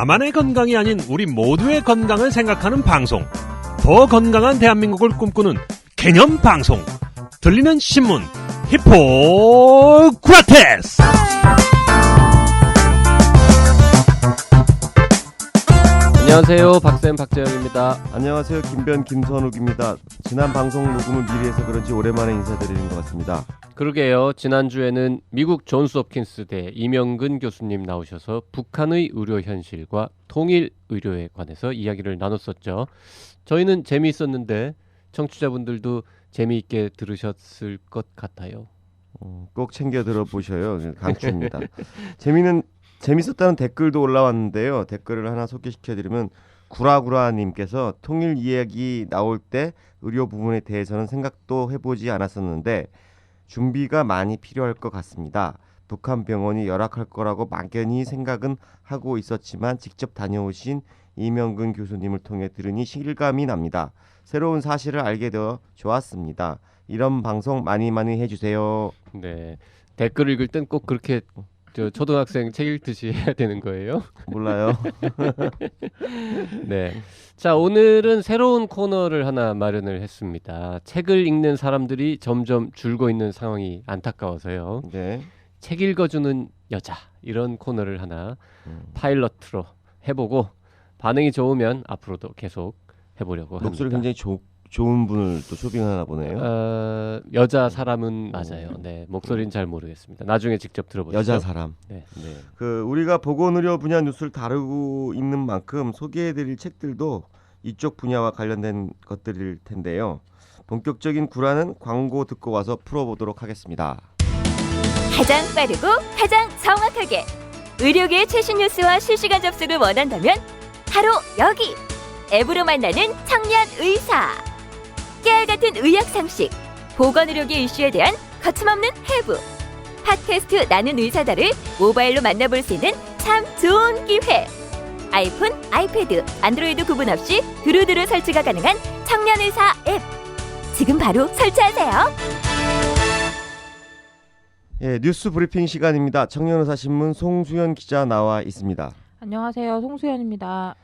나만의 건강이 아닌 우리 모두의 건강을 생각하는 방송. 더 건강한 대한민국을 꿈꾸는 개념 방송. 들리는 신문 히포크라테스. 안녕하세요. 박쌤 박재영입니다. 안녕하세요. 김변 김선욱입니다. 지난 방송 녹음을 미리 해서 그런지 오랜만에 인사드리는 것 같습니다. 그러게요. 지난주에는 미국 존스 홉킨스 대 이명근 교수님 나오셔서 북한의 의료 현실과 통일 의료에 관해서 이야기를 나눴었죠. 저희는 재미있었는데 청취자분들도 재미있게 들으셨을 것 같아요. 꼭 챙겨 들어보셔요. 강추입니다. 재밌었다는 댓글도 올라왔는데요. 댓글을 하나 소개시켜드리면 구라구라님께서 통일 이야기 나올 때 의료 부분에 대해서는 생각도 해보지 않았었는데 준비가 많이 필요할 것 같습니다. 북한 병원이 열악할 거라고 막연히 생각은 하고 있었지만 직접 다녀오신 이명근 교수님을 통해 들으니 실감이 납니다. 새로운 사실을 알게 되어 좋았습니다. 이런 방송 많이 해주세요. 네, 댓글 읽을 땐 꼭 그렇게 초등학생 책 읽듯이 해야 되는 거예요? 몰라요. 네. 자, 오늘은 새로운 코너를 하나 마련을 했습니다. 책을 읽는 사람들이 점점 줄고 있는 상황이 안타까워서요. 네. 책 읽어주는 여자, 이런 코너를 하나 파일럿으로 해보고 반응이 좋으면 앞으로도 계속 해보려고 합니다. 목소리 굉장히 좋은 분을 또 쇼핑하나 보네요. 여자 사람은 맞아요. 네, 목소리는 잘 모르겠습니다. 나중에 직접 들어보시죠. 여자 사람. 네. 우리가 보건의료 분야 뉴스를 다루고 있는 만큼 소개해드릴 책들도 이쪽 분야와 관련된 것들일 텐데요. 본격적인 구라는 광고 듣고 와서 풀어보도록 하겠습니다. 가장 빠르고 가장 정확하게 의료계의 최신 뉴스와 실시간 접속을 원한다면 바로 여기! 앱으로 만나는 청년 의사. 깨알같은 의학 상식, 보건의료계 이슈에 대한 거침없는 해부. 팟캐스트 나는 의사다를 모바일로 만나볼 수 있는 참 좋은 기회. 아이폰, 아이패드, 안드로이드 구분 없이 두루두루 설치가 가능한 청년 의사 앱. 지금 바로 설치하세요. 예, 뉴스 브리핑 시간입니다. 청년의사신문 송수연 기자 나와 있습니다. 안녕하세요. 송수연입니다.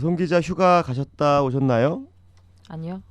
송 기자 휴가 가셨다 오셨나요? 아니요.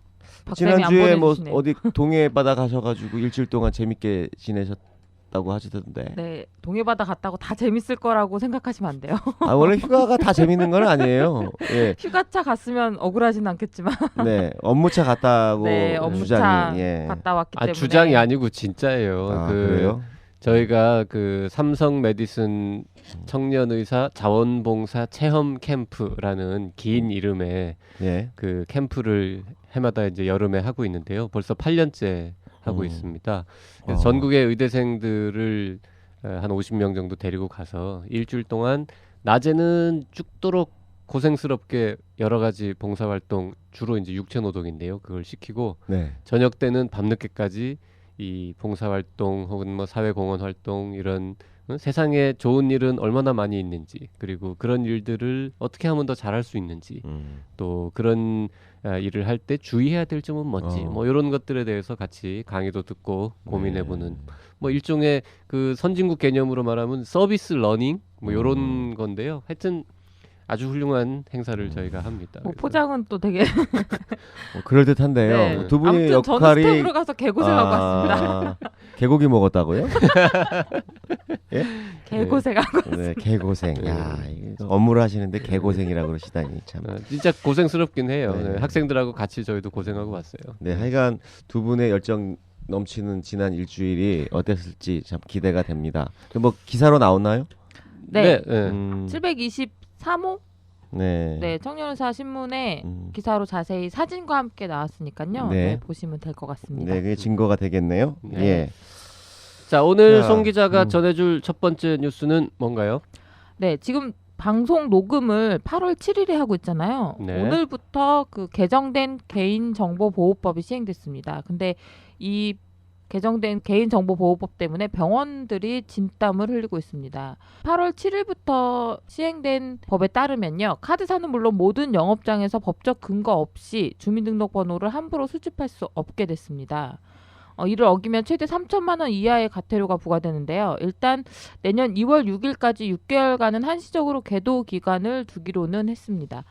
지난주에 뭐 어디 동해 바다 가셔가지고 일주일 동안 재밌게 지내셨다고 하시던데. 네, 동해 바다 갔다고 다 재밌을 거라고 생각하시면 안 돼요. 원래 휴가가 다 재밌는 건 아니에요. 예. 휴가차 갔으면 억울하진 않겠지만. 네, 업무차 갔다고. 네, 업무차 주장이, 예. 갔다 왔기 때문에. 주장이 아니고 진짜예요. 그래요? 저희가 삼성 메디슨 청년의사 자원봉사 체험 캠프라는 긴 이름의 예. 캠프를 해마다 이제 여름에 하고 있는데요. 벌써 8년째 하고 있습니다. 그래서 전국의 의대생들을 한 50명 정도 데리고 가서 일주일 동안 낮에는 죽도록 고생스럽게 여러 가지 봉사활동, 주로 이제 육체노동인데요. 그걸 시키고 네. 저녁 때는 밤늦게까지 이 봉사활동 혹은 뭐 사회공헌활동 이런 세상에 좋은 일은 얼마나 많이 있는지, 그리고 그런 일들을 어떻게 하면 더 잘할 수 있는지, 또 그런 일을 할 때 주의해야 될 점은 뭔지, 뭐 이런 것들에 대해서 같이 강의도 듣고 고민해보는 뭐 일종의 선진국 개념으로 말하면 서비스 러닝 뭐 이런 건데요. 하여튼 아주 훌륭한 행사를 저희가 합니다. 포장은 또 되게 그럴듯한데요. 네. 두 분의 아무튼 저는 역할이 스텝으로 가서 개고생하고 왔습니다. 개고기 먹었다고요? 예? 개고생하고 왔습니다. 네, 개고생. 야, 업무를 하시는데 개고생이라고 그러시다니 참. 진짜 고생스럽긴 해요. 네. 학생들하고 같이 저희도 고생하고 왔어요. 네, 하여간 두 분의 열정 넘치는 지난 일주일이 어땠을지 참 기대가 됩니다. 뭐 기사로 나오나요? 네. 723호? 네. 청년의사 신문에 기사로 자세히 사진과 함께 나왔으니까요. 네. 네, 보시면 될 것 같습니다. 네, 그게 증거가 되겠네요. 네. 예. 자, 오늘 자, 송 기자가 전해줄 첫 번째 뉴스는 뭔가요? 네, 지금 방송 녹음을 8월 7일에 하고 있잖아요. 네. 오늘부터 개정된 개인정보보호법이 시행됐습니다. 근데 이 개정된 개인정보보호법 때문에 병원들이 진땀을 흘리고 있습니다. 8월 7일부터 시행된 법에 따르면요. 카드사는 물론 모든 영업장에서 법적 근거 없이 주민등록번호를 함부로 수집할 수 없게 됐습니다. 이를 어기면 최대 3천만 원 이하의 과태료가 부과되는데요. 일단 내년 2월 6일까지 6개월간은 한시적으로 계도 기간을 두기로는 했습니다.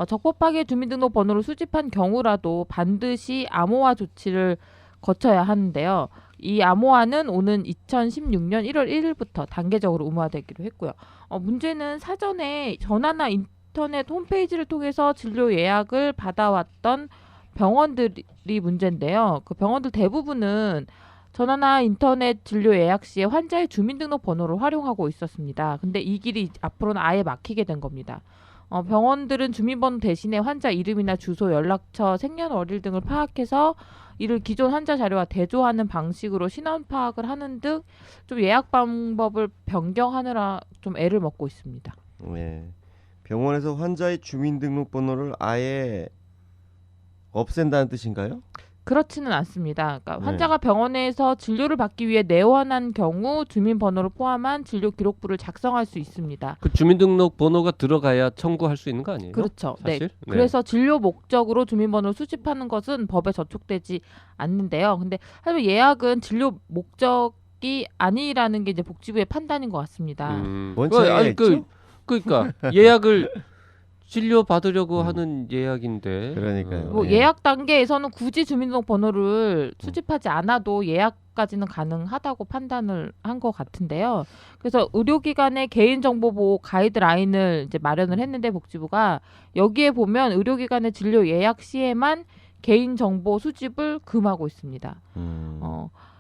적법하게 주민등록번호를 수집한 경우라도 반드시 암호화 조치를 거쳐야 하는데요. 이 암호화는 오는 2016년 1월 1일부터 단계적으로 의무화되기로 했고요. 문제는 사전에 전화나 인터넷 홈페이지를 통해서 진료 예약을 받아왔던 병원들이 문제인데요. 그 병원들 대부분은 전화나 인터넷 진료 예약 시에 환자의 주민등록번호를 활용하고 있었습니다. 근데 이 길이 앞으로는 아예 막히게 된 겁니다. 병원들은 주민번호 대신에 환자 이름이나 주소, 연락처, 생년월일 등을 파악해서 이를 기존 환자 자료와 대조하는 방식으로 신원 파악을 하는 등 좀 예약 방법을 변경하느라 좀 애를 먹고 있습니다. 네. 병원에서 환자의 주민등록번호를 아예 없앤다는 뜻인가요? 그렇지는 않습니다. 그러니까 네. 환자가 병원에서 진료를 받기 위해 내원한 경우 주민번호를 포함한 진료 기록부를 작성할 수 있습니다. 그 주민등록번호가 들어가야 청구할 수 있는 거 아니에요? 그렇죠. 네. 사실? 그래서 진료 목적으로 주민번호를 수집하는 것은 법에 저촉되지 않는데요. 근데 하지만 예약은 진료 목적이 아니라는 게 이제 복지부의 판단인 것 같습니다. 뭔 차이가 있죠? 그러니까 예약을 진료 받으려고 하는 예약인데. 그러니까요. 뭐 네. 예약 단계에서는 굳이 주민등록번호를 수집하지 않아도 예약까지는 가능하다고 판단을 한 것 같은데요. 그래서 의료기관의 개인정보보호 가이드라인을 이제 마련을 했는데 복지부가 여기에 보면 의료기관의 진료 예약 시에만 개인정보 수집을 금하고 있습니다.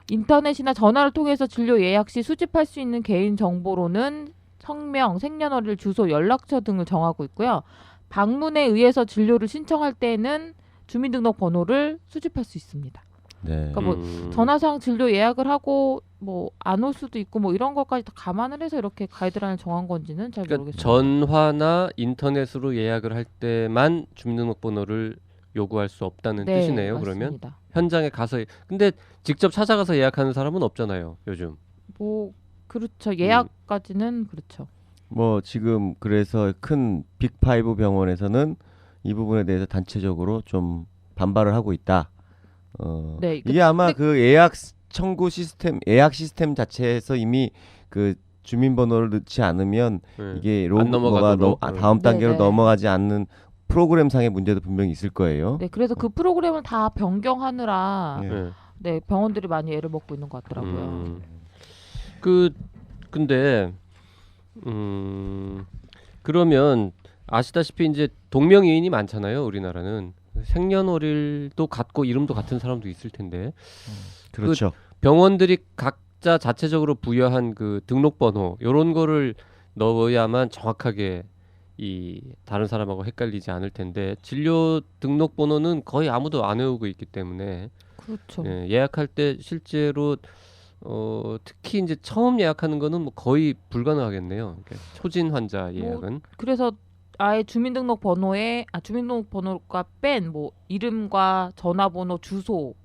인터넷이나 전화를 통해서 진료 예약 시 수집할 수 있는 개인정보로는 성명, 생년월일, 주소, 연락처 등을 정하고 있고요. 방문에 의해서 진료를 신청할 때는 주민등록번호를 수집할 수 있습니다. 네. 그러니까 뭐 전화상 진료 예약을 하고 뭐 안 올 수도 있고 뭐 이런 것까지 다 감안을 해서 이렇게 가이드라인을 정한 건지는 잘 그러니까 모르겠습니다. 전화나 인터넷으로 예약을 할 때만 주민등록번호를 요구할 수 없다는 네, 뜻이네요. 그러면 맞습니다. 현장에 가서 근데 직접 찾아가서 예약하는 사람은 없잖아요. 요즘. 뭐 그렇죠. 예약까지는 그렇죠. 뭐 지금 그래서 큰 빅5 병원에서는 이 부분에 대해서 단체적으로 좀 반발을 하고 있다. 네, 이게 아마 그 예약 청구 시스템, 예약 시스템 자체에서 이미 그 주민번호를 넣지 않으면 네. 이게 안 넘어가도록. 다음 단계로 네, 네. 넘어가지 않는 프로그램상의 문제도 분명히 있을 거예요. 네, 그래서 그 프로그램을 다 변경하느라 예. 네. 네, 병원들이 많이 애를 먹고 있는 것 같더라고요. 근데 그러면 아시다시피 이제 동명이인이 많잖아요. 우리나라는 생년월일도 같고 이름도 같은 사람도 있을 텐데 그렇죠. 병원들이 각자 자체적으로 부여한 그 등록번호 요런 거를 넣어야만 정확하게 이 다른 사람하고 헷갈리지 않을 텐데 진료 등록번호는 거의 아무도 안 외우고 있기 때문에 그렇죠. 예, 예약할 때 실제로 특히 이제 처음 예약하는 거는 뭐 거의 불가능하겠네요. 그러니까 초진 환자 예약은. 그래서 아예 주민등록번호가 뺀 뭐 이름과 전화번호, 주소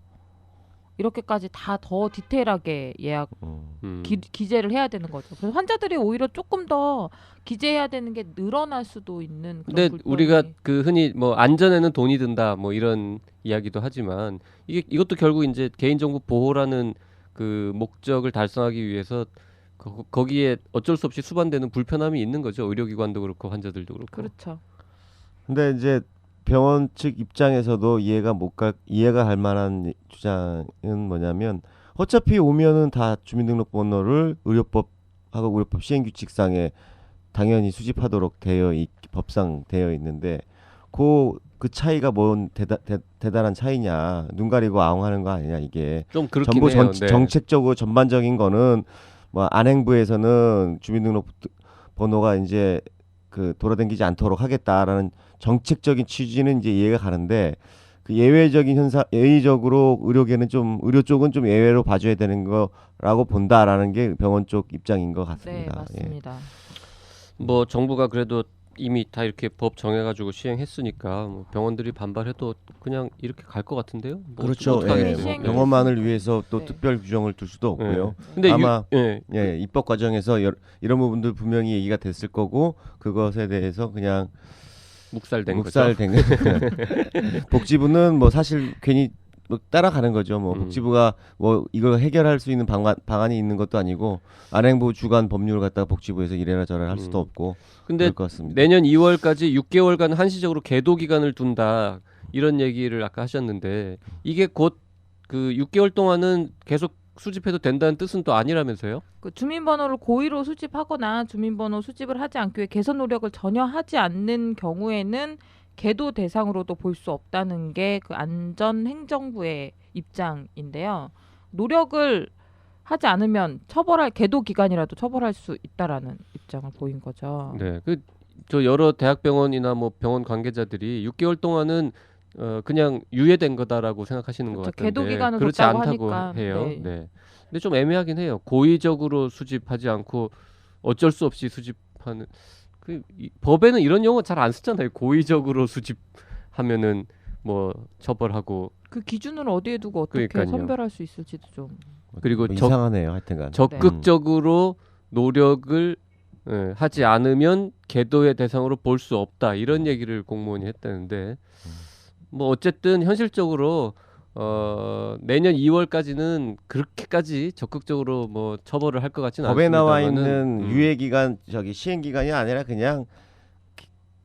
이렇게까지 다 더 디테일하게 예약 기재를 해야 되는 거죠. 그래서 환자들이 오히려 조금 더 기재해야 되는 게 늘어날 수도 있는 그런 근데 불편이. 우리가 그 흔히 뭐 안전에는 돈이 든다 뭐 이런 이야기도 하지만 이것도 결국 이제 개인정보 보호라는 그 목적을 달성하기 위해서 거기에 어쩔 수 없이 수반되는 불편함이 있는 거죠. 의료기관도 그렇고 환자들도 그렇고. 그렇죠. 근데 이제 병원 측 입장에서도 이해가 할 만한 주장은 뭐냐면 어차피 오면은 다 주민등록번호를 의료법하고 의료법 시행규칙상에 당연히 수집하도록 법상 되어 있는데 그 차이가 뭔 대단한 차이냐, 눈 가리고 아웅하는 거 아니냐, 이게 좀 그렇긴 전부 해요. 네. 정책적으로 전반적인 거는 뭐 안행부에서는 주민등록번호가 이제 그 돌아다니지 않도록 하겠다라는 정책적인 취지는 이제 이해가 가는데 그 예외적인 예외적으로 의료 쪽은 좀 예외로 봐줘야 되는 거라고 본다라는 게 병원 쪽 입장인 것 네, 같습니다. 맞습니다. 뭐 정부가 그래도 이미 다 이렇게 법 정해가지고 시행했으니까 뭐 병원들이 반발해도 그냥 이렇게 갈 것 같은데요. 뭐 그렇죠. 어떡하겠어요. 예, 시행이 네. 병원만을 위해서 또 네. 특별 규정을 둘 수도 없고요. 근데 아마 예. 예, 입법 과정에서 이런 부분들 분명히 얘기가 됐을 거고 그것에 대해서 그냥 묵살된 거죠. 복지부는 뭐 사실 괜히 뭐 따라가는 거죠. 뭐 복지부가 뭐 이걸 해결할 수 있는 방안이 있는 것도 아니고 안행부 주관 법률을 갖다가 복지부에서 이래라 저래라 할 수도 없고 근데 그럴 것 같습니다. 내년 2월까지 6개월간 한시적으로 계도 기간을 둔다 이런 얘기를 아까 하셨는데 이게 곧 그 6개월 동안은 계속 수집해도 된다는 뜻은 또 아니라면서요? 그 주민번호를 고의로 수집하거나 주민번호 수집을 하지 않기 위해 개선 노력을 전혀 하지 않는 경우에는 계도 대상으로도 볼 수 없다는 게 그 안전행정부의 입장인데요. 노력을 하지 않으면 계도 기간이라도 처벌할 수 있다라는 입장을 보인 거죠. 네, 그 저 여러 대학병원이나 뭐 병원 관계자들이 6개월 동안은 그냥 유예된 거다라고 생각하시는 것 그렇죠. 같은데 계도 기간을 그렇지 뒀다고 않다고 하니까. 해요. 네. 네. 근데 좀 애매하긴 해요. 고의적으로 수집하지 않고 어쩔 수 없이 수집하는 법에는 이런 용어 잘 안 쓰잖아요. 고의적으로 수집하면은 뭐 처벌하고 그 기준을 어디에 두고 어떻게 그러니까요. 선별할 수 있을지도 좀. 그리고 뭐 이상하네요. 하여튼간. 적극적으로 노력을 하지 않으면 계도의 대상으로 볼 수 없다 이런 얘기를 공무원이 했다는데 뭐 어쨌든 현실적으로 내년 2월까지는 그렇게까지 적극적으로 뭐 처벌을 할 것 같지는 법에 않습니다만은 나와 있는 유예 기간 시행 기간이 아니라 그냥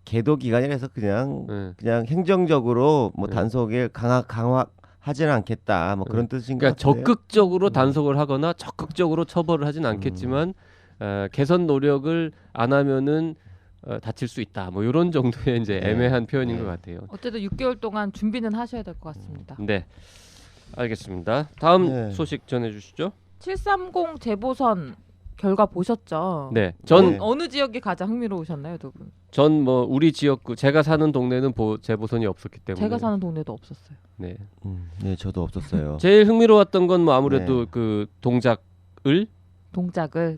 계도 기간이라서 그냥 행정적으로 뭐 단속을 강화하지는 않겠다 뭐 그런 뜻인 것 그러니까 같아요. 적극적으로 단속을 하거나 적극적으로 처벌을 하진 않겠지만 개선 노력을 안 하면은 다칠 수 있다. 뭐 이런 정도의 이제 애매한 표현인 것 같아요. 어쨌든 6개월 동안 준비는 하셔야 될 것 같습니다. 네, 알겠습니다. 다음 소식 전해주시죠. 730 재보선 결과 보셨죠? 네, 어느 지역이 가장 흥미로우셨나요, 두 분? 전 뭐 우리 지역구 제가 사는 동네는 재보선이 없었기 때문에 제가 사는 동네도 없었어요. 네, 네, 저도 없었어요. 제일 흥미로웠던 건 뭐 아무래도 그 동작을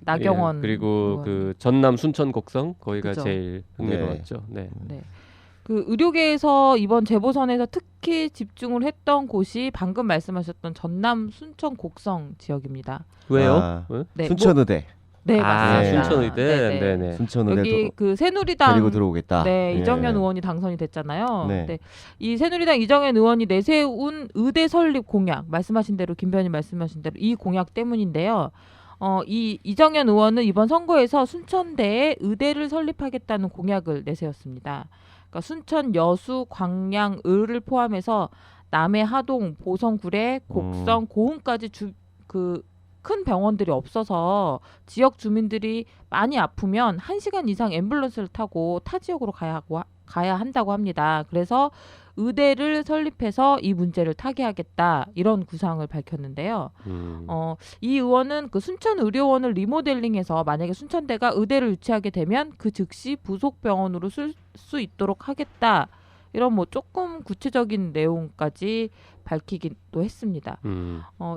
나경원 그리고 의원. 그 전남 순천 곡성 거기가 그죠. 제일 흥미로웠죠. 네. 그 의료계에서 이번 재보선에서 특히 집중을 했던 곳이 방금 말씀하셨던 전남 순천 곡성 지역입니다. 왜요? 네, 순천의대. 네, 맞습니다. 순천의대. 네네. 순천의대 여기 그 새누리당 데리고 들어오겠다. 네, 이정현 의원이 당선이 됐잖아요. 네. 네. 이 새누리당 이정현 의원이 내세운 의대 설립 공약, 말씀하신 대로 김 변인 말씀하신 대로 이 공약 때문인데요. 이 이정현 의원은 이번 선거에서 순천대에 의대를 설립하겠다는 공약을 내세웠습니다. 그러니까 순천, 여수, 광양, 을을 포함해서 남해, 하동, 보성, 구례, 곡성, 고흥까지 큰 병원들이 없어서 지역 주민들이 많이 아프면 1시간 이상 앰뷸런스를 타고 타 지역으로 가야 한다고 합니다. 그래서 의대를 설립해서 이 문제를 타개하겠다 이런 구상을 밝혔는데요. 이 의원은 그 순천 의료원을 리모델링해서 만약에 순천대가 의대를 유치하게 되면 그 즉시 부속 병원으로 쓸 수 있도록 하겠다. 이런 뭐 조금 구체적인 내용까지 밝히기도 했습니다.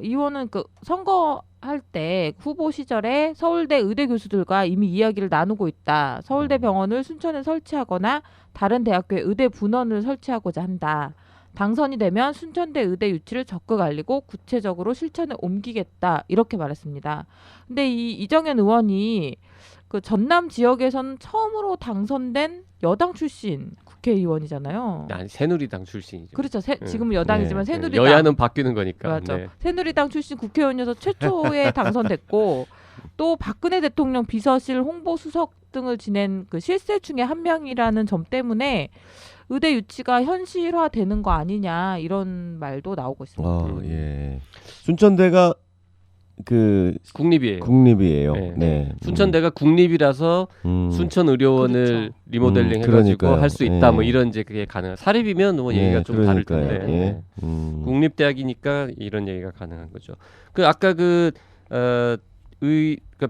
이 의원은 그 선거할 때 후보 시절에 서울대 의대 교수들과 이미 이야기를 나누고 있다. 서울대 병원을 순천에 설치하거나 다른 대학교에 의대 분원을 설치하고자 한다. 당선이 되면 순천대 의대 유치를 적극 알리고 구체적으로 실천에 옮기겠다. 이렇게 말했습니다. 근데 이 이정현 의원이 그 전남 지역에서는 처음으로 당선된 여당 출신 국회의원이잖아요. 아니 새누리당 출신이죠. 그렇죠. 지금은 여당이지만 새누리당. 여야는 바뀌는 거니까. 맞죠. 네. 새누리당 출신 국회의원이어서 최초에 당선됐고 또 박근혜 대통령 비서실 홍보수석 등을 지낸 그 실세 중에 한 명이라는 점 때문에 의대 유치가 현실화되는 거 아니냐 이런 말도 나오고 있습니다. 예. 순천대가 그 국립이에요. 네. 순천대가 국립이라서 순천의료원을 그렇죠. 리모델링 해가지고 할 수 있다. 뭐 이런 이제 그게 가능. 사립이면 뭐 얘기가 좀 다를 텐데 국립대학이니까 이런 얘기가 가능한 거죠. 그 아까 그러니까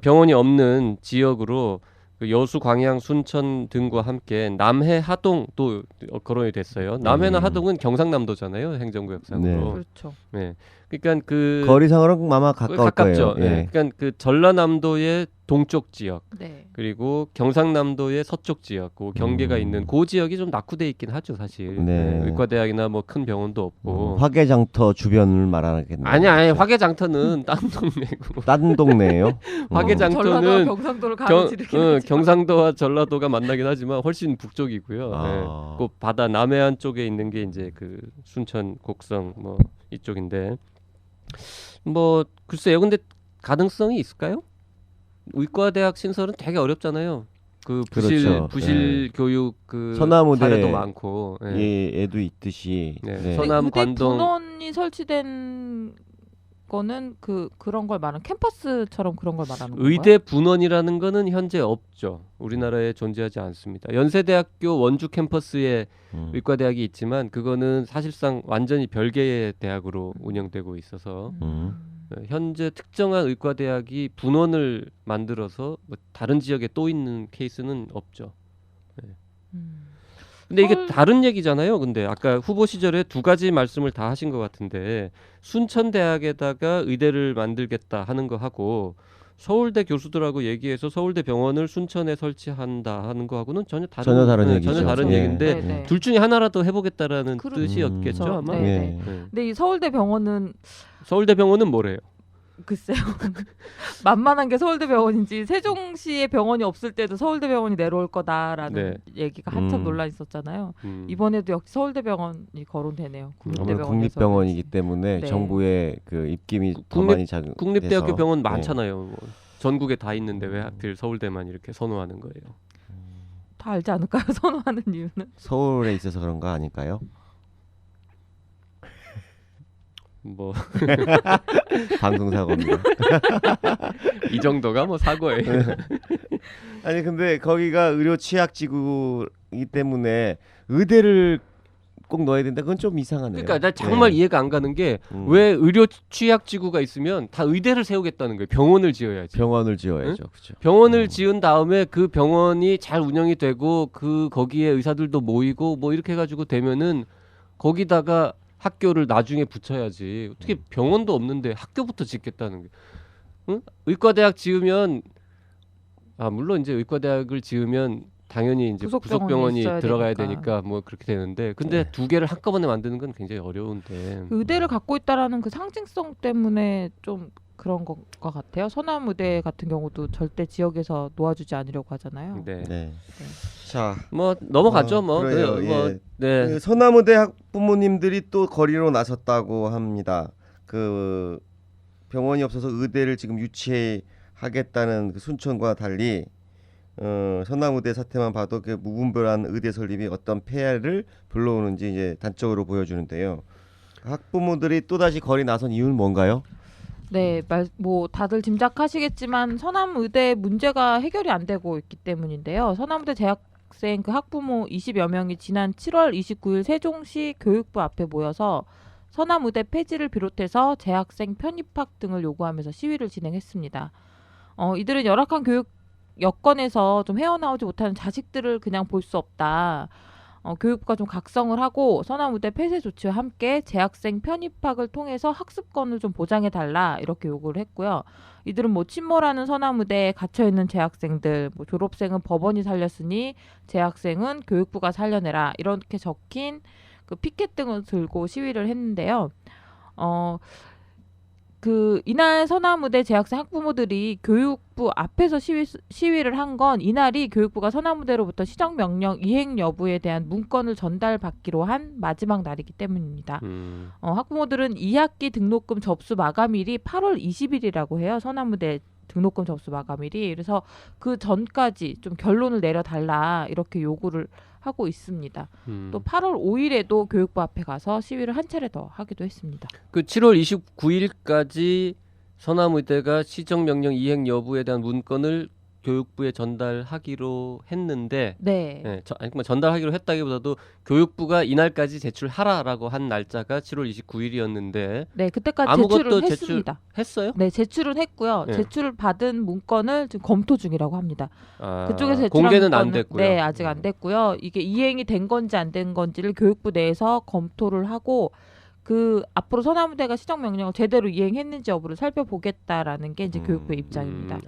병원이 없는 지역으로 그 여수, 광양, 순천 등과 함께 남해, 하동도 거론이 됐어요. 남해나 하동은 경상남도잖아요, 행정구역상으로. 네. 그렇죠. 네. 그러니까 그 거리상으로는 아마 가까울 가깝죠. 거예요. 네. 그러니까 그 전라남도의 동쪽 지역, 네. 그리고 경상남도의 서쪽 지역, 그 경계가 있는 그 지역이 좀 낙후돼 있긴 하죠, 사실. 네. 의과대학이나 뭐 큰 병원도 없고. 화개장터 주변을 말하겠네요. 아니 화개장터는 딴 동네고. 딴 동네예요. 화개장터는 전라도와 경상도를 가로지르긴 경상도와 전라도가 만나긴 하지만 훨씬 북쪽이고요. 아. 네. 그 바다 남해안 쪽에 있는 게 이제 그 순천, 곡성 뭐 이쪽인데 뭐 글쎄요. 근데 가능성이 있을까요? 의과대학 신설은 되게 어렵잖아요. 그 그렇죠. 부실 교육 그 서남의대 사례도 많고. 애도 있듯이. 네. 네. 서남 의대 관동 분원이 설치된 거는 그런 걸 말하는 캠퍼스처럼 그런 걸 말하는 건가요? 의대 분원이라는 거는 현재 없죠. 우리나라에 존재하지 않습니다. 연세대학교 원주 캠퍼스에 의과대학이 있지만 그거는 사실상 완전히 별개의 대학으로 운영되고 있어서 현재 특정한 의과대학이 분원을 만들어서 뭐 다른 지역에 또 있는 케이스는 없죠. 근데 이게 다른 얘기잖아요. 근데 아까 후보 시절에 두 가지 말씀을 다 하신 것 같은데 순천대학에다가 의대를 만들겠다 하는 거 하고 서울대 교수들하고 얘기해서 서울대 병원을 순천에 설치한다 하는 거하고는 전혀 다른 얘기죠. 전혀 다른 예. 얘기인데 네네. 둘 중에 하나라도 해보겠다라는 그렇죠. 뜻이었겠죠 아마. 네. 예. 네. 근데 이 서울대 병원은 서울대 병원은 뭐래요? 글쎄요. 만만한 게 서울대 병원인지 세종시에 병원이 없을 때도 서울대 병원이 내려올 거다라는 얘기가 한참 논란이 있었잖아요. 이번에도 역시 서울대 병원이 거론되네요. 아무래도 국립병원이기 때문에 네. 정부의 그 입김이 더 많이 작은. 국립대학교 병원 많잖아요. 뭐. 전국에 다 있는데 왜 하필 서울대만 이렇게 선호하는 거예요? 다 알지 않을까요? 선호하는 이유는? 서울에 있어서 그런 거 아닐까요? 뭐 방송 사고입니다. 이 정도가 뭐 사고예요. 아니 근데 거기가 의료 취약지구이기 때문에 의대를 꼭 넣어야 된다. 그건 좀 이상하네요. 그러니까 나 정말 이해가 안 가는 게 왜 의료 취약지구가 있으면 다 의대를 세우겠다는 거예요. 병원을 지어야지. 병원을 지어야죠. 그렇죠. 병원을 지은 다음에 그 병원이 잘 운영이 되고 거기에 의사들도 모이고 뭐 이렇게 해가지고 되면은 거기다가 학교를 나중에 붙여야지. 어떻게 병원도 없는데 학교부터 짓겠다는 게. 응? 의과대학 지으면 물론 이제 의과대학을 지으면 당연히 이제 부속병원이 들어가야 되니까 뭐 그렇게 되는데 근데 두 개를 한꺼번에 만드는 건 굉장히 어려운데. 의대를 갖고 있다라는 그 상징성 때문에 좀 그런 것 같아요. 서남의대 같은 경우도 절대 지역에서 놓아주지 않으려고 하잖아요. 네. 네. 자, 뭐 넘어가죠. 그래요. 네. 그 서남의대 학부모님들이 또 거리로 나섰다고 합니다. 그 병원이 없어서 의대를 지금 유치하겠다는 그 순천과 달리 서남의대 사태만 봐도 그 무분별한 의대 설립이 어떤 폐해를 불러오는지 이제 단적으로 보여주는데요. 학부모들이 또 다시 거리 나선 이유는 뭔가요? 네, 뭐 다들 짐작하시겠지만 서남의대 문제가 해결이 안 되고 있기 때문인데요. 서남의대 재학생 그 학부모 20여 명이 지난 7월 29일 세종시 교육부 앞에 모여서 서남의대 폐지를 비롯해서 재학생 편입학 등을 요구하면서 시위를 진행했습니다. 이들은 열악한 교육 여건에서 좀 헤어나오지 못하는 자식들을 그냥 볼 수 없다. 교육부가 좀 각성을 하고 서남의대 폐쇄 조치와 함께 재학생 편입학을 통해서 학습권을 좀 보장해달라 이렇게 요구를 했고요. 이들은 뭐 침몰하는 서남의대에 갇혀있는 재학생들, 뭐 졸업생은 법원이 살렸으니 재학생은 교육부가 살려내라 이렇게 적힌 그 피켓 등을 들고 시위를 했는데요. 이날 서남의대 재학생 학부모들이 교육부 앞에서 시위를 한 건 이날이 교육부가 서남의대로부터 시정명령 이행 여부에 대한 문건을 전달받기로 한 마지막 날이기 때문입니다. 학부모들은 2학기 등록금 접수 마감일이 8월 20일이라고 해요. 서남의대 등록금 접수 마감일이. 그래서 그 전까지 좀 결론을 내려달라 이렇게 요구를 하고 있습니다. 또 8월 5일에도 교육부 앞에 가서 시위를 한 차례 더 하기도 했습니다. 그 7월 29일까지 서남의대가 시정명령 이행 여부에 대한 문건을 교육부에 전달하기로 했는데 전달하기로 했다기보다도 교육부가 이날까지 제출하라라고 한 날짜가 7월 29일이었는데 그때까지 아무것도 제출을 했습니다. 했어요? 네, 제출은 했고요. 제출을 받은 문건을 지금 검토 중이라고 합니다. 그쪽에서 제출한 공개는 안 문건은, 됐고요. 네, 아직 안 됐고요. 이게 이행이 된 건지 안 된 건지를 교육부 내에서 검토를 하고 그 앞으로 서남의대가 시정명령을 제대로 이행했는지 여부를 살펴보겠다라는 게 이제 교육부의 입장입니다.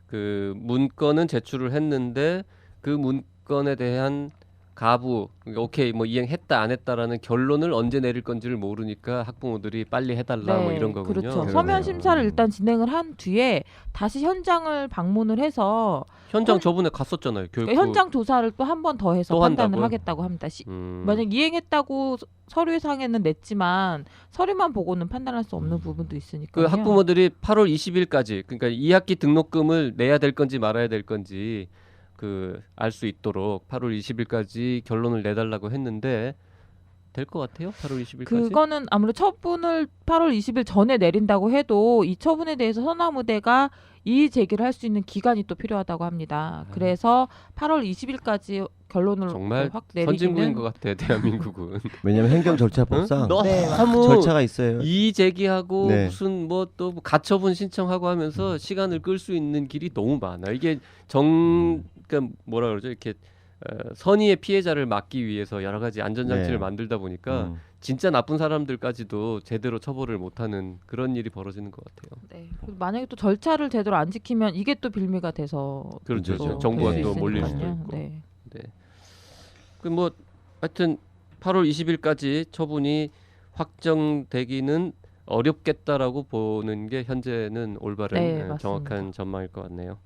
그 문건은 제출을 했는데 그 문건에 대한 가부 오케이 뭐 이행했다 안 했다라는 결론을 언제 내릴 건지를 모르니까 학부모들이 빨리 해달라 뭐 이런 거군요. 그렇죠. 그러네요. 서면 심사를 일단 진행을 한 뒤에 다시 현장을 방문을 해서 현장 저번에 갔었잖아요. 교육부. 그러니까 현장 조사를 또 한 번 더 해서 또 판단을 한다고요? 하겠다고 합니다. 음. 만약 이행했다고 서류상에는 냈지만 서류만 보고는 판단할 수 없는 부분도 있으니까. 그 학부모들이 8월 20일까지 그러니까 2학기 등록금을 내야 될 건지 말아야 될 건지 그 알 수 있도록 8월 20일까지 결론을 내달라고 했는데 될 것 같아요. 8월 20일까지. 그거는 아무래도 처분을 8월 20일 전에 내린다고 해도 이 처분에 대해서 서남의대가 이의 제기를 할 수 있는 기간이 또 필요하다고 합니다. 그래서 8월 20일까지 결론을 정말 확 선진국인 내리기는 것 같아 대한민국은. 왜냐면 행정절차법상 네, 너무 절차가 있어요. 이의 제기하고 네. 무슨 뭐 또 가처분 신청하고 하면서 시간을 끌 수 있는 길이 너무 많아. 이게 그러니까 뭐라 그러죠? 이렇게 선의의 피해자를 막기 위해서 여러 가지 안전장치를 네. 만들다 보니까 음. 진짜 나쁜 사람들까지도 제대로 처벌을 못하는 그런 일이 벌어지는 것 같아요. 네. 그리고 만약에 또 절차를 제대로 안 지키면 이게 또 빌미가 돼서 그렇죠. 그렇죠. 또 정부가 될수 또 몰릴 수도 있으니까요. 있고. 네. 네. 그 뭐 하여튼 8월 20일까지 처분이 확정되기는 어렵겠다라고 보는 게 현재는 올바른 네, 맞습니다. 정확한 전망일 것 같네요.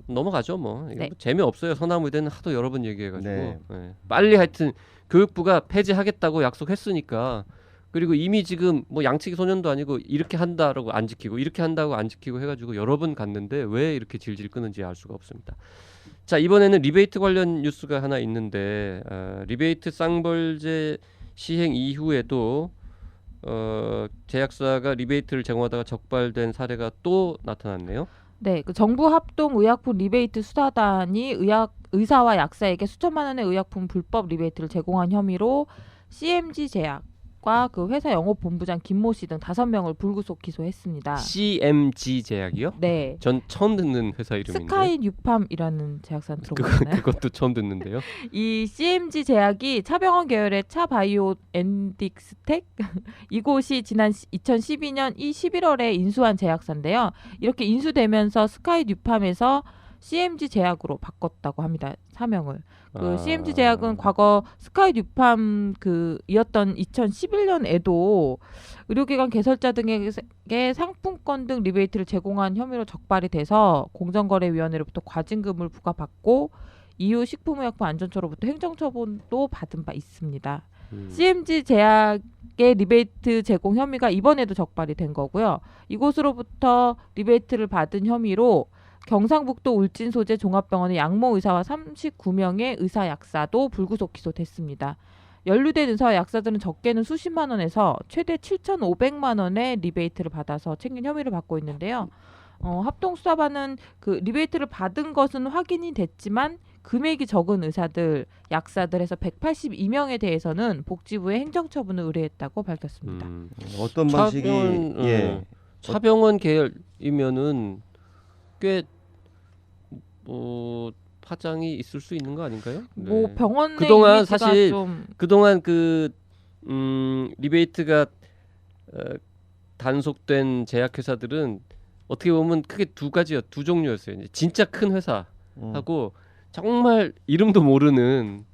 넘어가죠 뭐. 이거 네. 뭐 재미없어요. 서남의대는 하도 여러 번 얘기해가지고 네. 네. 빨리 하여튼 교육부가 폐지하겠다고 약속했으니까 그리고 이미 지금 뭐 양치기 소년도 아니고 이렇게 한다라고 안 지키고 이렇게 한다고 안 지키고 해가지고 여러 번 갔는데 왜 이렇게 질질 끄는지 알 수가 없습니다. 자 이번에는 리베이트 관련 뉴스가 하나 있는데 리베이트 쌍벌제 시행 이후에도 제약사가 리베이트를 제공하다가 적발된 사례가 또 나타났네요. 네, 그 정부 합동 의약품 리베이트 수사단이 의사와 약사에게 수천만 원의 의약품 불법 리베이트를 제공한 혐의로 CMG 제약과 그 회사 영업본부장 김모 씨 등 5명을 불구속 기소했습니다. CMG 제약이요? 네. 전 처음 듣는 회사 이름인데. 스카이 뉴팜이라는 제약사는 들어보셨나요? 그것도 처음 듣는데요. 이 CMG 제약이 차병원 계열의 차바이오 엔딕스텍 이곳이 지난 2012년 11월에 인수한 제약사인데요. 이렇게 인수되면서 스카이 뉴팜에서 CMG 제약으로 바꿨다고 합니다. 사명을. 그 CMG 제약은 과거 스카이 뉴팜 이었던 2011년에도 의료기관 개설자 등에게 상품권 등 리베이트를 제공한 혐의로 적발이 돼서 공정거래위원회로부터 과징금을 부과받고 이후 식품의약품안전처로부터 행정처분도 받은 바 있습니다. CMG 제약의 리베이트 제공 혐의가 이번에도 적발이 된 거고요. 이곳으로부터 리베이트를 받은 혐의로 경상북도 울진 소재 종합병원의 양모 의사와 39명의 의사 약사도 불구속 기소됐습니다. 연루된 의사와 약사들은 적게는 수십만 원에서 최대 7,500만 원의 리베이트를 받아서 챙긴 혐의를 받고 있는데요. 합동수사반은 그 리베이트를 받은 것은 확인이 됐지만 금액이 적은 의사들, 약사들에서 182명에 대해서는 복지부에 행정처분을 의뢰했다고 밝혔습니다. 어떤 방식이 차병원 계열이면은 꽤 파장이 있을 수 있는 거 아닌가요? 뭐 네. 병원 내 그동안 이미지가 사실 좀 그동안 리베이트가 단속된 제약회사들은 어떻게 보면 크게 두 종류였어요. 이제 진짜 큰 회사하고 정말 이름도 모르는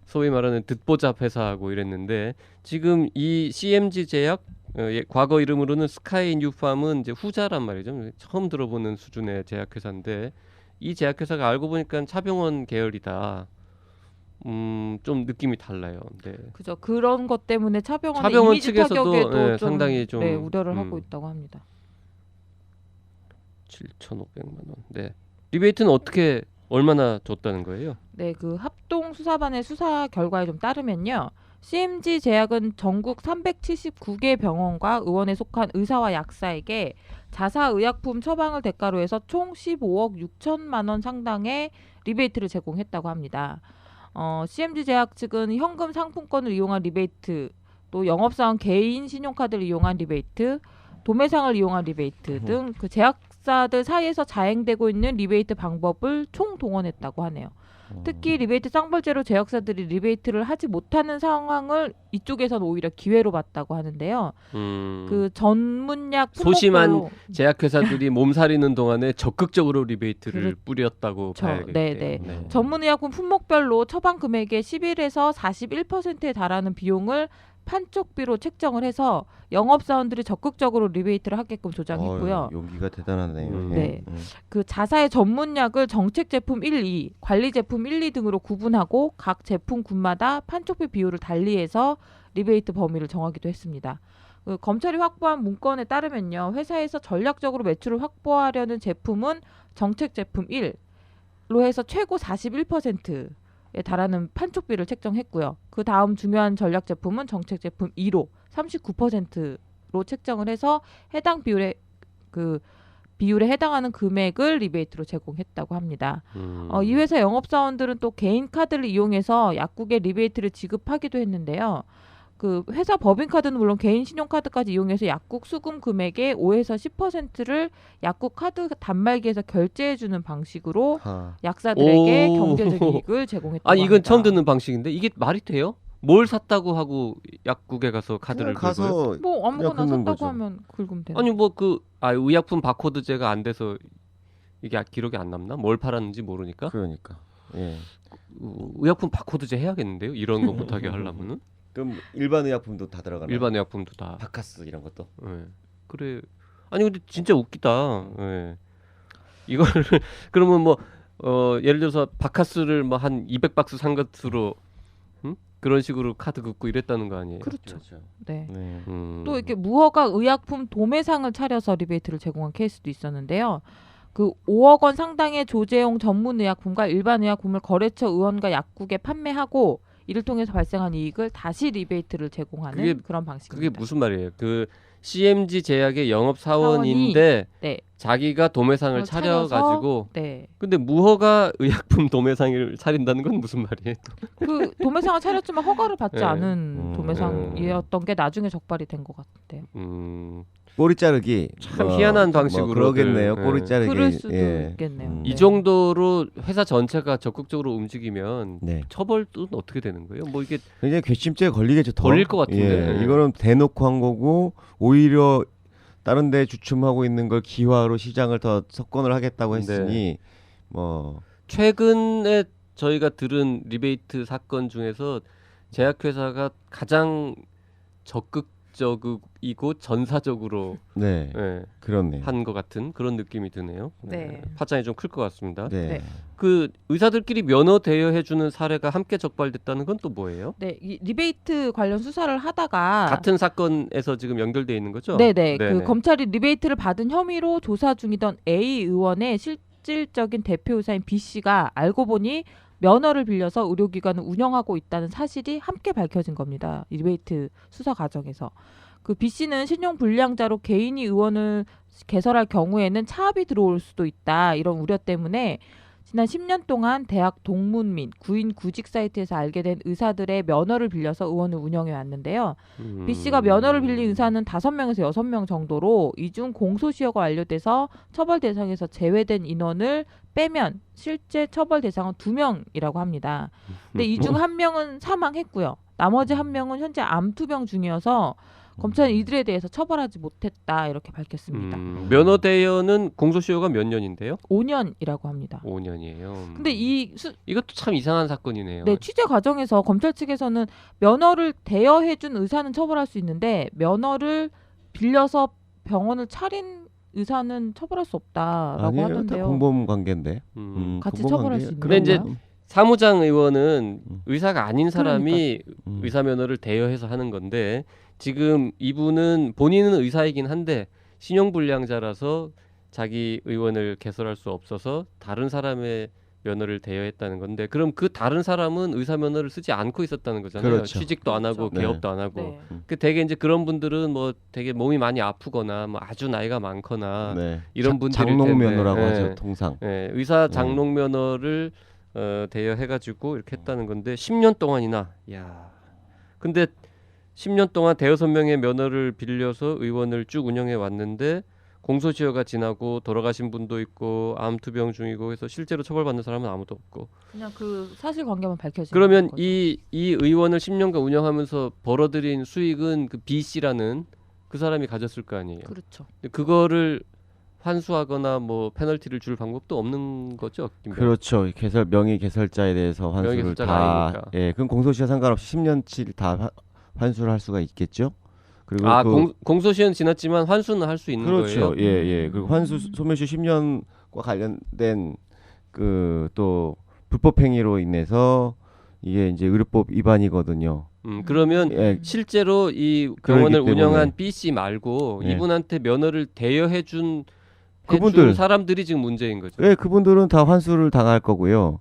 소위 말하는 듣보잡 회사하고 이랬는데 지금 이 CMG 제약 과거 이름으로는 스카이 뉴팜은 이제 후자란 말이죠. 처음 들어보는 수준의 제약회사인데 이 제약회사가 알고 보니까 차병원 계열이다. 좀 느낌이 달라요. 네. 그죠. 그런 것 때문에 차병원 이미지 측에서도 타격에도 좀, 상당히 좀 우려를 하고 있다고 합니다. 7,500만 원. 네. 리베이트는 어떻게 얼마나 줬다는 거예요? 네, 그 합동 수사반의 수사 결과에 좀 따르면요. CMG 제약은 전국 379개 병원과 의원에 속한 의사와 약사에게 자사 의약품 처방을 대가로 해서 총 15억 6천만 원 상당의 리베이트를 제공했다고 합니다. CMG 제약 측은 현금 상품권을 이용한 리베이트, 또 영업사원 개인 신용카드를 이용한 리베이트, 도매상을 이용한 리베이트 등 그 제약 약사들 사이에서 자행되고 있는 리베이트 방법을 총동원했다고 하네요. 특히 리베이트 쌍벌제로 제약사들이 리베이트를 하지 못하는 상황을 이쪽에서는 오히려 기회로 봤다고 하는데요. 그 전문약 소심한 품목별로 제약회사들이 몸살이는 동안에 적극적으로 리베이트를 그렇- 뿌렸다고 봐야겠네요. 네네. 전문의약품 품목별로 처방 금액의 11에서 41%에 달하는 비용을 판촉비로 책정을 해서 영업사원들이 적극적으로 리베이트를 하게끔 조장했고요. 용기가 대단하네요. 네. 그 자사의 전문약을 정책 제품 1, 2, 관리 제품 1, 2 등으로 구분하고 각 제품군마다 판촉비 비율을 달리해서 리베이트 범위를 정하기도 했습니다. 그 검찰이 확보한 문건에 따르면요. 회사에서 전략적으로 매출을 확보하려는 제품은 정책 제품 1로 해서 최고 41%에 달하는 판촉비를 책정했고요. 그 다음 중요한 전략 제품은 정책 제품 2로 39%로 책정을 해서 해당 비율에 해당하는 금액을 리베이트로 제공했다고 합니다. 이 회사 영업사원들은 또 개인 카드를 이용해서 약국에 리베이트를 지급하기도 했는데요. 그 회사 법인카드는 물론 개인 신용카드까지 이용해서 약국 수금 금액의 5에서 10%를 약국 카드 단말기에서 결제해주는 방식으로 약사들에게 오. 경제적 이익을 제공했다고 아니 이건 합니다. 처음 듣는 방식인데 이게 말이 돼요? 뭘 샀다고 하고 약국에 가서 카드를 긁어요? 가서 뭐 아무거나 긁는 샀다고 거죠. 하면 긁으면 되는 아니 뭐 그 의약품 바코드제가 안 돼서 이게 기록이 안 남나? 뭘 팔았는지 모르니까 그러니까. 예. 의약품 바코드제 해야겠는데요? 이런 거 못하게 하려면은 그럼 일반 의약품도 다 들어가나? 일반 의약품도 다. 바카스 이런 것도. 예. 그래. 아니 근데 진짜 웃기다. 예. 이거를 그러면 뭐 예를 들어서 바카스를 뭐 한 200박스 산 것으로 그런 식으로 카드 긋고 이랬다는 거 아니에요? 그렇죠. 네. 네. 또 이렇게 무허가 의약품 도매상을 차려서 리베이트를 제공한 케이스도 있었는데요. 그 5억 원 상당의 조제용 전문 의약품과 일반 의약품을 거래처 의원과 약국에 판매하고 이를 통해서 발생한 이익을 다시 리베이트를 제공하는 그게- 그런 방식입니다. 그게 무슨 말이에요? 그 CMG 제약의 영업 사원인데 네. 자기가 도매상을 그걸 차려 차려서 가지고 네. 근데 무허가 의약품 도매상을 차린다는 건 무슨 말이에요? 그 도매상을 차렸지만 허가를 받지 네. 않은 도매상이었던 게 나중에 적발이 된 것 같아요. 꼬리 자르기. 참 희한한 방식으로 그러겠네요. 꼬리 예. 자르기. 그럴 수도 예. 있겠네요. 이 정도로 회사 전체가 적극적으로 움직이면 네. 처벌은 어떻게 되는 거예요? 뭐 이게 굉장히 괘씸죄에 걸리겠죠. 더. 걸릴 것 같은데. 예. 이거는 대놓고 한 거고 오히려 다른 데 주춤하고 있는 걸 기화로 시장을 더 석권을 하겠다고 했으니 뭐 최근에 저희가 들은 리베이트 사건 중에서 제약회사가 가장 적극적이고 전사적으로 네. 그렇네요. 한 것 같은 그런 느낌이 드네요. 네. 파장이 좀 클 것 같습니다. 네. 네. 그 의사들끼리 면허 대여해주는 사례가 함께 적발됐다는 건 또 뭐예요? 네, 이 리베이트 관련 수사를 하다가 같은 사건에서 지금 연결돼 있는 거죠? 네네. 그 네네. 검찰이 리베이트를 받은 혐의로 조사 중이던 A 의원의 실질적인 대표 의사인 B 씨가 알고 보니 면허를 빌려서 의료기관을 운영하고 있다는 사실이 함께 밝혀진 겁니다. 이 리베이트 수사 과정에서. 그 B 씨는 신용 불량자로 개인이 의원을 개설할 경우에는 차압이 들어올 수도 있다. 이런 우려 때문에 지난 10년 동안 대학 동문 및 구인 구직 사이트에서 알게 된 의사들의 면허를 빌려서 의원을 운영해 왔는데요. B 씨가 면허를 빌린 의사는 5명에서 6명 정도로 이 중 공소시효가 완료돼서 처벌 대상에서 제외된 인원을 빼면 실제 처벌 대상은 2명이라고 합니다. 근데 이 중 1명은 사망했고요. 나머지 1명은 현재 암투병 중이어서 검찰은 이들에 대해서 처벌하지 못했다 이렇게 밝혔습니다. 면허 대여는 공소시효가 몇 년인데요? 5년이라고 합니다. 5년이에요. 근데 이것도 참 이상한 사건이네요. 네, 취재 과정에서 검찰 측에서는 면허를 대여해준 의사는 처벌할 수 있는데 면허를 빌려서 병원을 차린 의사는 처벌할 수 없다라고 아니에요. 다 하던데요. 공범 관계인데. 같이 공범 처벌할 관계. 수 있는 근데 이제 건가요? 사무장 의원은 의사가 아닌 사람이 음. 의사 면허를 대여해서 하는 건데 지금 이분은 본인은 의사이긴 한데 신용불량자라서 자기 의원을 개설할 수 없어서 다른 사람의 면허를 대여했다는 건데 그럼 그 다른 사람은 의사 면허를 쓰지 않고 있었다는 거잖아요. 그렇죠. 취직도 안 하고 그렇죠. 개업도 안 하고. 네. 그 되게 이제 그런 분들은 뭐 되게 몸이 많이 아프거나 뭐 아주 나이가 많거나 네. 이런 분들일 장롱면허라고 텐데, 하죠. 예. 통상. 예, 의사 장롱 면허를 대여해가지고 이렇게 했다는 건데 10년 동안이나. 야, 근데 10년 동안 대여섯 명의 면허를 빌려서 의원을 쭉 운영해 왔는데 공소시효가 지나고 돌아가신 분도 있고 암 투병 중이고 해서 실제로 처벌받는 사람은 아무도 없고. 그냥 그 사실관계만 밝혀지는 그러면 거죠. 이 의원을 10년간 운영하면서 벌어들인 수익은 그 B 씨라는 그 사람이 가졌을 거 아니에요. 그렇죠. 근데 그거를 환수하거나 뭐 페널티를 줄 방법도 없는 거죠. 김병. 그렇죠. 명의 개설자에 대해서 명의 환수를 개설자가 다 아니니까. 예, 그럼 공소시효 상관없이 10년치를 다 환수를 할 수가 있겠죠. 그리고 아, 그 공소시효는 지났지만 환수는 할 수 있는 그렇죠. 거예요. 예, 예. 그리고 환수 소멸시효 10년과 관련된 그 또 불법 행위로 인해서 이게 이제 의료법 위반이거든요. 그러면 예. 실제로 이 병원을 그러기 때문에. 운영한 B 씨 말고 예. 이분한테 면허를 대여해준 그분들. 해준 사람들이 지금 문제인 거죠. 예, 그분들은 다 환수를 당할 거고요.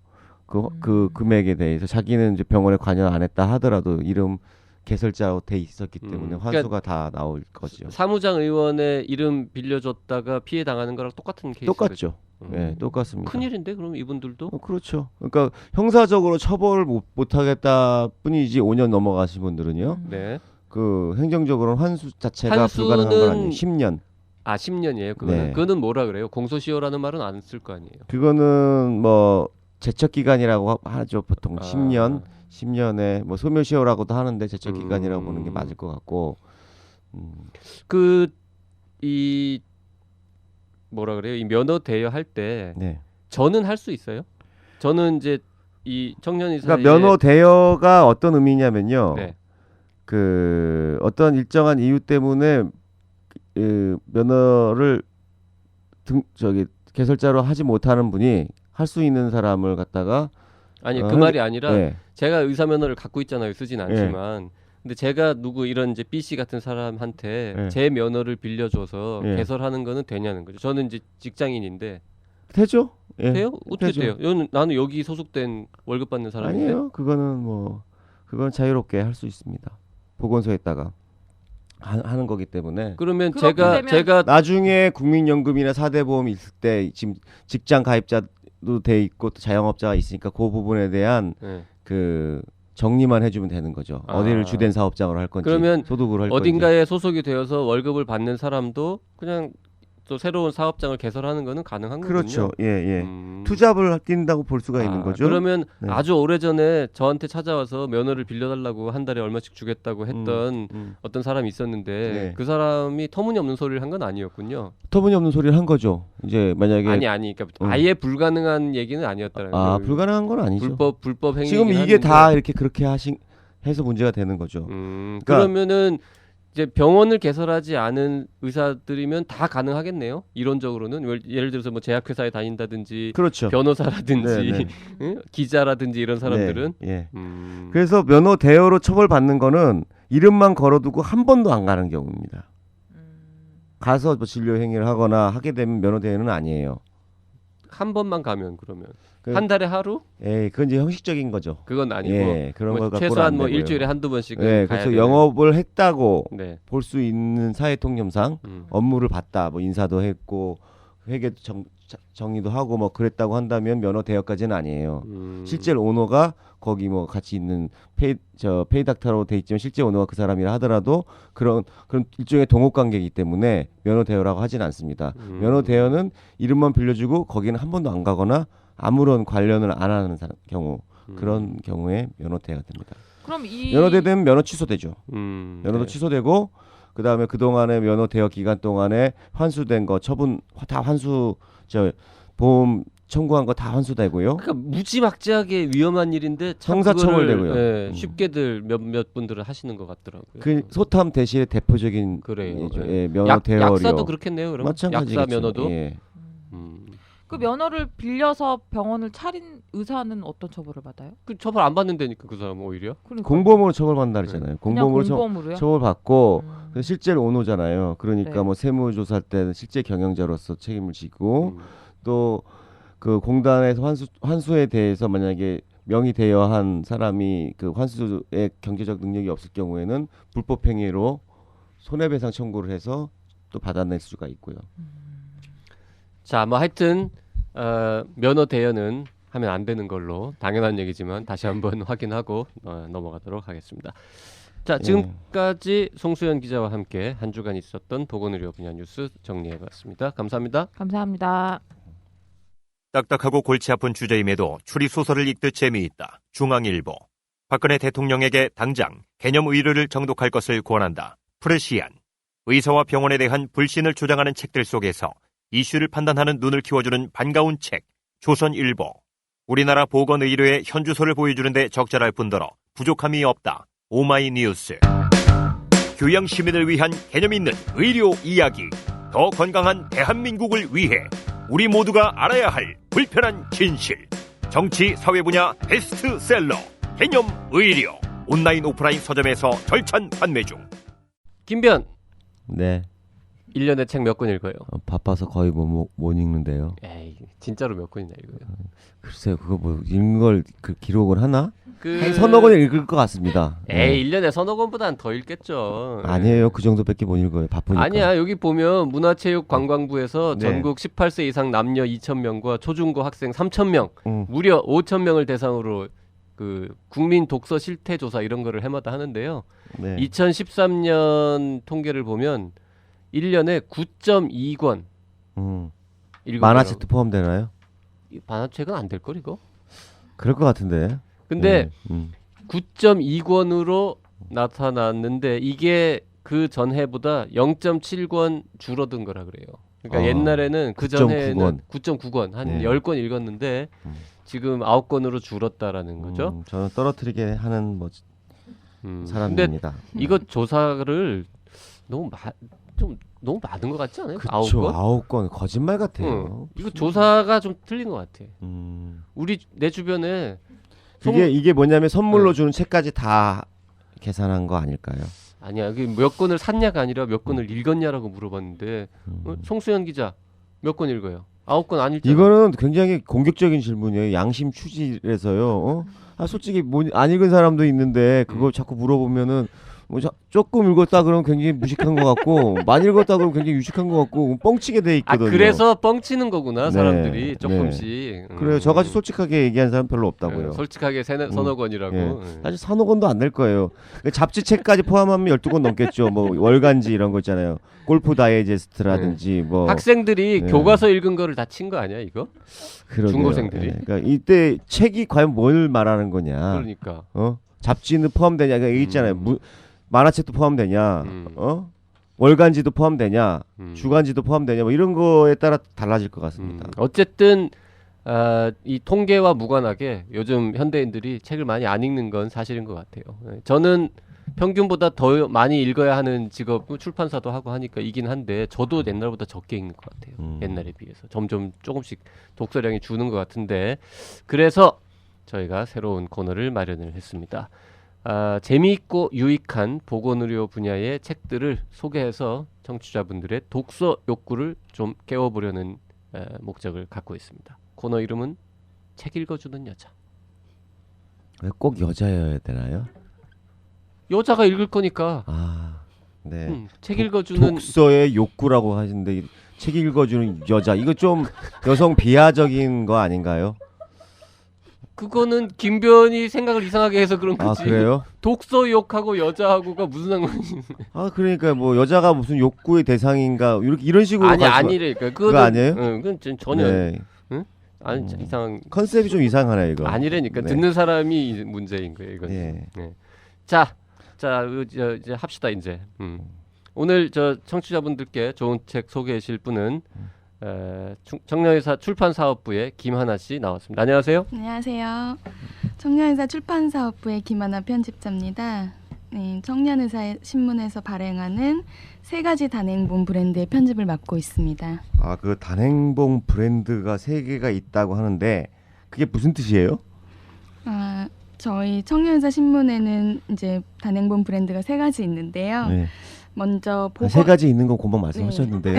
그 금액에 대해서 자기는 이제 병원에 관여 안 했다 하더라도 이름 개설자로 돼 있었기 때문에 환수가 다 나올 거죠. 사무장 의원의 이름 빌려줬다가 피해 당하는 거랑 똑같은 케이스. 똑같죠. 예, 똑같습니다. 큰일인데 그럼 이분들도 그렇죠. 그러니까 형사적으로 처벌을 못 하겠다 뿐이지 5년 넘어가신 분들은요. 네. 그 행정적으로는 환수 자체가 환수는 불가능한 건 아니에요. 10년. 아 10년이에요. 그거는 네. 그거는 뭐라 그래요? 공소시효라는 말은 안 쓸 거 아니에요. 그거는 뭐 제척 기간이라고 하죠. 보통 10년. 아. 10년에 뭐 소멸시효라고도 하는데 제척 기간이라고 보는 게 맞을 것 같고. 그 이 뭐라 그래요? 이 면허 대여할 때 네. 저는 할 수 있어요? 저는 이제 이 청년이 그러니까 면허 대여가 어떤 의미냐면요. 네. 그 어떤 일정한 이유 때문에 그 면허를 개설자로 하지 못하는 분이 할 수 있는 사람을 갖다가 아니 그 말이 아니라 네. 제가 의사 면허를 갖고 있잖아요. 쓰진 않지만. 근데 제가 누구 이런 이제 B 씨 같은 사람한테 네. 제 면허를 빌려줘서 네. 개설하는 거는 되냐는 거죠. 저는 이제 직장인인데 되죠? 예. 돼요? 어떻게 되죠. 돼요? 나는 여기 소속된 월급 받는 사람인데. 아니에요. 그건 자유롭게 할 수 있습니다. 보건소에다가 하는 거기 때문에. 그러면 그렇게 되면- 제가 나중에 국민연금이나 4대 보험 있을 때 지금 직장 가입자도 돼 있고 또 자영업자가 있으니까 그 부분에 대한 네. 그 정리만 해주면 되는 거죠. 아. 어디를 주된 사업장으로 할 건지, 그러면 소득으로 할 건지. 어딘가에 소속이 되어서 월급을 받는 사람도 그냥 또 새로운 사업장을 개설하는 거는 가능한 그렇죠. 거군요. 예, 예. 투잡을 뛴다고 볼 수가 있는 거죠. 그러면 네. 아주 오래전에 저한테 찾아와서 면허를 빌려달라고 한 달에 얼마씩 주겠다고 했던 어떤 사람이 있었는데 네. 그 사람이 터무니없는 소리를 한 건 아니었군요. 터무니없는 소리를 한 거죠. 이제 만약에 아니 그러니까 아예 불가능한 얘기는 아니었다는 거예요. 불가능한 건 아니죠. 불법 행위. 지금 이게 다 이렇게 그렇게 해서 문제가 되는 거죠. 그러면은 이제 병원을 개설하지 않은 의사들이면 다 가능하겠네요. 이론적으로는 예를 들어서 뭐 제약회사에 다닌다든지 그렇지. 변호사라든지 네, 네. 응? 기자라든지 이런 사람들은 네, 예. 음. 그래서 면허 대여로 처벌받는 거는 이름만 걸어두고 한 번도 안 가는 경우입니다. 가서 뭐 진료 행위를 하거나 하게 되면 면허 대여는 아니에요. 한 번만 가면 그러면 그- 한 달에 하루? 그건 이제 형식적인 거죠. 그건 아니고 예, 그런 뭐 거 갖고는 최소한 안 뭐 되고요. 일주일에 한두 번씩은 예, 가야 그래서 되는. 영업을 했다고 네. 볼 수 있는 사회통념상 업무를 봤다, 뭐 인사도 했고 회계도 정리도 하고 뭐 그랬다고 한다면 면허 대여까지는 아니에요. 실제 오너가 거기 뭐 같이 있는 페이닥터로 돼 있지만 실제 오너가 그 사람이라 하더라도 그런 일종의 동업 관계이기 때문에 면허 대여라고 하지는 않습니다. 면허 대여는 이름만 빌려주고 거기는 한 번도 안 가거나 아무런 관련을 안 하는 경우 그런 경우에 면허 대여가 됩니다. 그럼 이 면허 대여되면 면허 취소되죠. 면허도 네. 취소되고 그다음에 그동안의 면허 대여 기간 동안에 환수된 거 처분 다 보험 청구한 거 다 환수되고요. 그러니까 무지막지하게 위험한 일인데 참 형사처벌되고요. 그거를, 예, 쉽게들 몇몇 분들은 하시는 것 같더라고요. 그 소탐 대신에 대표적인 그래요. 예죠. 예. 예, 면허 대여료. 약사도 그렇겠네요. 그럼 마찬가지겠죠. 약사 면허도. 예. 그 면허를 빌려서 병원을 차린 의사는 어떤 처벌을 받아요? 그 처벌 안 받는다니까 그 사람 오히려. 그러니까 공범으로 처벌받는다 그랬잖아요. 그냥 공범으로 공범으로요? 처벌받고 실제로 오너잖아요. 그러니까 네. 뭐 세무조사할 때는 실제 경영자로서 책임을 지고 또 그 공단에서 환수에 대해서 만약에 명의 대여한 사람이 그 환수의 경제적 능력이 없을 경우에는 불법 행위로 손해배상 청구를 해서 또 받아낼 수가 있고요. 자, 뭐 하여튼 면허 대여는 하면 안 되는 걸로 당연한 얘기지만 다시 한번 확인하고 넘어가도록 하겠습니다. 자, 지금까지 송수연 기자와 함께 한 주간 있었던 보건의료 분야 뉴스 정리해봤습니다. 감사합니다. 감사합니다. 딱딱하고 골치 아픈 주제임에도 추리소설을 읽듯 재미있다. 중앙일보. 박근혜 대통령에게 당장 개념 의료를 정독할 것을 권한다. 프레시안. 의사와 병원에 대한 불신을 주장하는 책들 속에서 이슈를 판단하는 눈을 키워주는 반가운 책. 조선일보. 우리나라 보건의료의 현주소를 보여주는데 적절할 뿐더러 부족함이 없다. 오마이뉴스. 교양 시민을 위한 개념 있는 의료 이야기. 더 건강한 대한민국을 위해 우리 모두가 알아야 할 불편한 진실. 정치 사회 분야 베스트셀러 개념 의료. 온라인 오프라인 서점에서 절찬 판매 중. 김변. 네. 1년에 책 몇 권 읽어요? 바빠서 거의 못 읽는데요. 에이, 진짜로 몇 권이나 읽어요? 글쎄요, 그거 뭐 읽는 걸 그 기록을 하나? 그... 한 서너 권을 읽을 것 같습니다. 에이, 1년에 서너 권보다는 더 읽겠죠. 아니에요, 그 정도밖에 못 읽어요. 바쁘니까. 아니야, 여기 보면 문화체육관광부에서 네. 전국 18세 이상 남녀 2,000명과 초중고 학생 3,000명, 무려 5,000명을 대상으로 그 국민 독서 실태 조사 이런 거를 해마다 하는데요. 네. 2013년 통계를 보면 1년에 9.2권 만화책도 포함되나요? 만화책은 안 될 걸 이거? 그럴 것 같은데. 근데 9.2권으로 나타났는데 이게 그 전해보다 0.7권 줄어든 거라 그래요. 그러니까 옛날에는 그 전에는 9.9권 한 10권 읽었는데 지금 9권으로 줄었다라는 거죠. 저는 떨어뜨리게 하는 사람입니다. 근데 이거 조사를 너무 너무 많은 것 같지 않아요? 그쵸, 9권 거짓말 같아요. 이거 조사가 좀 틀린 것 같아. 내 주변에 이게 뭐냐면 선물로 주는 책까지 다 계산한 거 아닐까요? 아니야, 이게 몇 권을 샀냐가 아니라 몇 권을 읽었냐라고 물어봤는데 송수연 기자 몇 권 읽어요? 9권 안 읽잖아. 이거는 굉장히 공격적인 질문이에요. 양심 추질해서요. 솔직히 안 읽은 사람도 있는데 그거 자꾸 물어보면은 조금 읽었다 그러면 굉장히 무식한 것 같고 많이 읽었다 그러면 굉장히 유식한 것 같고 뻥치게 돼 있거든요. 그래서 뻥치는 거구나 사람들이 조금씩. 그래요. 저같이 솔직하게 얘기하는 사람 별로 없다고요. 솔직하게 서너 권이라고. 사실 서너 권도 안 될 거예요. 잡지책까지 포함하면 12권 넘겠죠. 뭐 월간지 이런 거 있잖아요. 골프 다이제스트라든지 뭐 학생들이 교과서 읽은 거를 다 친 거 아니야 이거? 그러게요. 중고생들이. 그러니까 이때 책이 과연 뭘 말하는 거냐. 그러니까. 잡지는 포함되냐. 그러니까 여기 있잖아요. 만화책도 포함되냐, 월간지도 포함되냐, 주간지도 포함되냐, 뭐 이런 거에 따라 달라질 것 같습니다. 어쨌든 이 통계와 무관하게 요즘 현대인들이 책을 많이 안 읽는 건 사실인 것 같아요. 저는 평균보다 더 많이 읽어야 하는 직업, 출판사도 하고 하니까 이긴 한데 저도 옛날보다 적게 읽는 것 같아요. 옛날에 비해서 점점 조금씩 독서량이 주는 것 같은데 그래서 저희가 새로운 코너를 마련을 했습니다. 재미있고 유익한 보건의료 분야의 책들을 소개해서 청취자분들의 독서 욕구를 좀 깨워보려는 목적을 갖고 있습니다. 코너 이름은 책 읽어주는 여자. 왜 꼭 여자여야 되나요? 여자가 읽을 거니까. 네. 책 읽어주는 독서의 욕구라고 하시는데 책 읽어주는 여자 이거 좀 여성 비하적인 거 아닌가요? 그거는 김변이 생각을 이상하게 해서 그런 거지. 그래요? 독서 욕하고 여자하고가 무슨 상관이? 그러니까 뭐 여자가 무슨 욕구의 대상인가 이런 식으로 아니래니까 그거 아니에요? 그건 전혀 아니 이상한 컨셉이 좀 이상하네 이거. 아니래니까 듣는 사람이 문제인 거예요 이건. 네. 자 이제 합시다 이제. 오늘 저 청취자분들께 좋은 책 소개하실 분은 청년의사 출판사업부의 김하나 씨 나왔습니다. 안녕하세요. 안녕하세요. 청년의사 출판사업부의 김하나 편집자입니다. 네, 청년의사 신문에서 발행하는 3가지 단행본 브랜드의 편집을 맡고 있습니다. 그 단행본 브랜드가 3개가 있다고 하는데 그게 무슨 뜻이에요? 저희 청년의사 신문에는 이제 단행본 브랜드가 3가지 있는데요. 네. 먼저 3가지 있는 건 금방 말씀하셨는데요.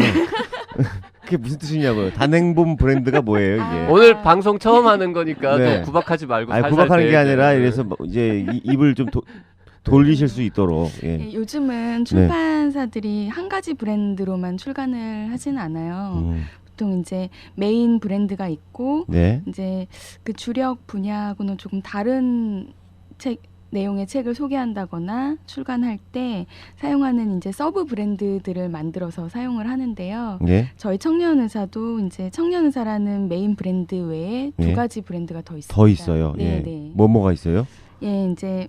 그게 무슨 뜻이냐고요? 단행본 브랜드가 뭐예요 이게? 오늘 방송 처음 하는 거니까 또 구박하지 말고 살살 구박하는 게 아니라 이래서 이제 입을 좀 돌리실 수 있도록. 요즘은 출판사들이 한 가지 브랜드로만 출간을 하지는 않아요. 보통 이제 메인 브랜드가 있고 이제 그 주력 분야하고는 조금 다른 책 내용의 책을 소개한다거나 출간할 때 사용하는 이제 서브 브랜드들을 만들어서 사용을 하는데요. 예. 저희 청년의사도 이제 청년의사라는 메인 브랜드 외에 예. 두 가지 브랜드가 더 있습니다. 더 있어요. 네, 예. 네. 뭐가 있어요? 예, 이제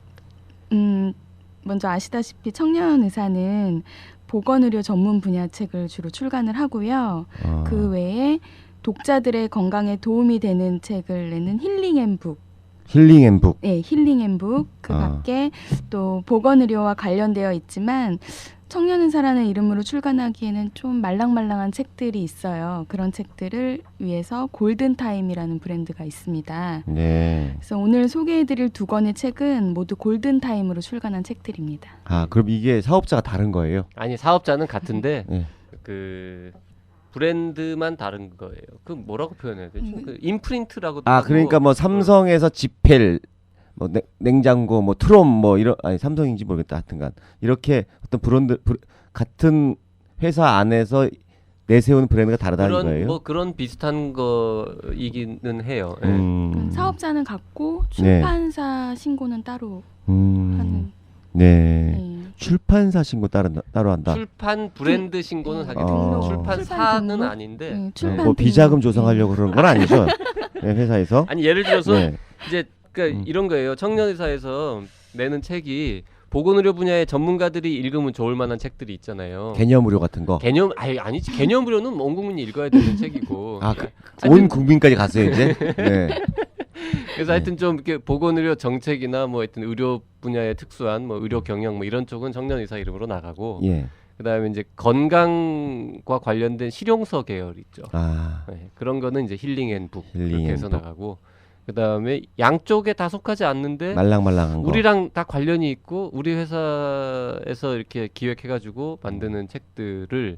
먼저 아시다시피 청년의사는 보건의료 전문 분야 책을 주로 출간을 하고요. 아. 그 외에 독자들의 건강에 도움이 되는 책을 내는 힐링앤북, 힐링앤북. 네, 힐링앤북 그 아. 밖에 또 보건의료와 관련되어 있지만 청년의사라는 이름으로 출간하기에는 좀 말랑말랑한 책들이 있어요. 그런 책들을 위해서 골든타임이라는 브랜드가 있습니다. 네. 그래서 오늘 소개해드릴 두 권의 책은 모두 골든타임으로 출간한 책들입니다. 아, 그럼 이게 사업자가 다른 거예요? 아니 사업자는 같은데 네. 그 브랜드만 다른 거예요. 그 뭐라고 표현해야 되지? 그 임프린트라고. 아, 그러니까 뭐 삼성에서 지펠, 뭐 냉장고, 뭐 트롬, 뭐 이런, 아니 삼성인지 모르겠다. 하여튼간 이렇게 어떤 같은 회사 안에서 내세우는 브랜드가 다르다는 그런 거예요. 뭐 그런 비슷한 거이기는 해요. 예. 사업자는 같고 네. 출판사 신고는 따로 하는. 네. 네. 출판사 신고 따로 한다. 출판 브랜드 신고는 하게 어. 됩니다. 등록, 출판사는 등록? 아닌데. 네, 네. 출판 뭐 비자금 등록. 조성하려고 그런 건 아니죠. 네, 회사에서. 아니 예를 들어서 네. 이제 그러니까 이런 거예요. 청년의사에서 내는 책이 보건의료 분야의 전문가들이 읽으면 좋을 만한 책들이 있잖아요. 개념 의료 같은 거. 아니지. 개념 의료는 온 국민이 읽어야 되는 책이고. 아, 하여튼 온 국민까지 갔어요 이제. 네. 그래서 하여튼 좀 이렇게 보건의료 정책이나 뭐 하여튼 의료 분야의 특수한 뭐 의료 경영 뭐 이런 쪽은 청년의사 이름으로 나가고. 예. 그다음에 이제 건강과 관련된 실용서 계열 있죠. 아. 네, 그런 거는 이제 힐링앤북 이렇게 해서 힐링앤북. 나가고. 그다음에 양쪽에 다 속하지 않는데 말랑말랑한 거. 우리랑 다 관련이 있고 우리 회사에서 이렇게 기획해가지고 만드는 책들을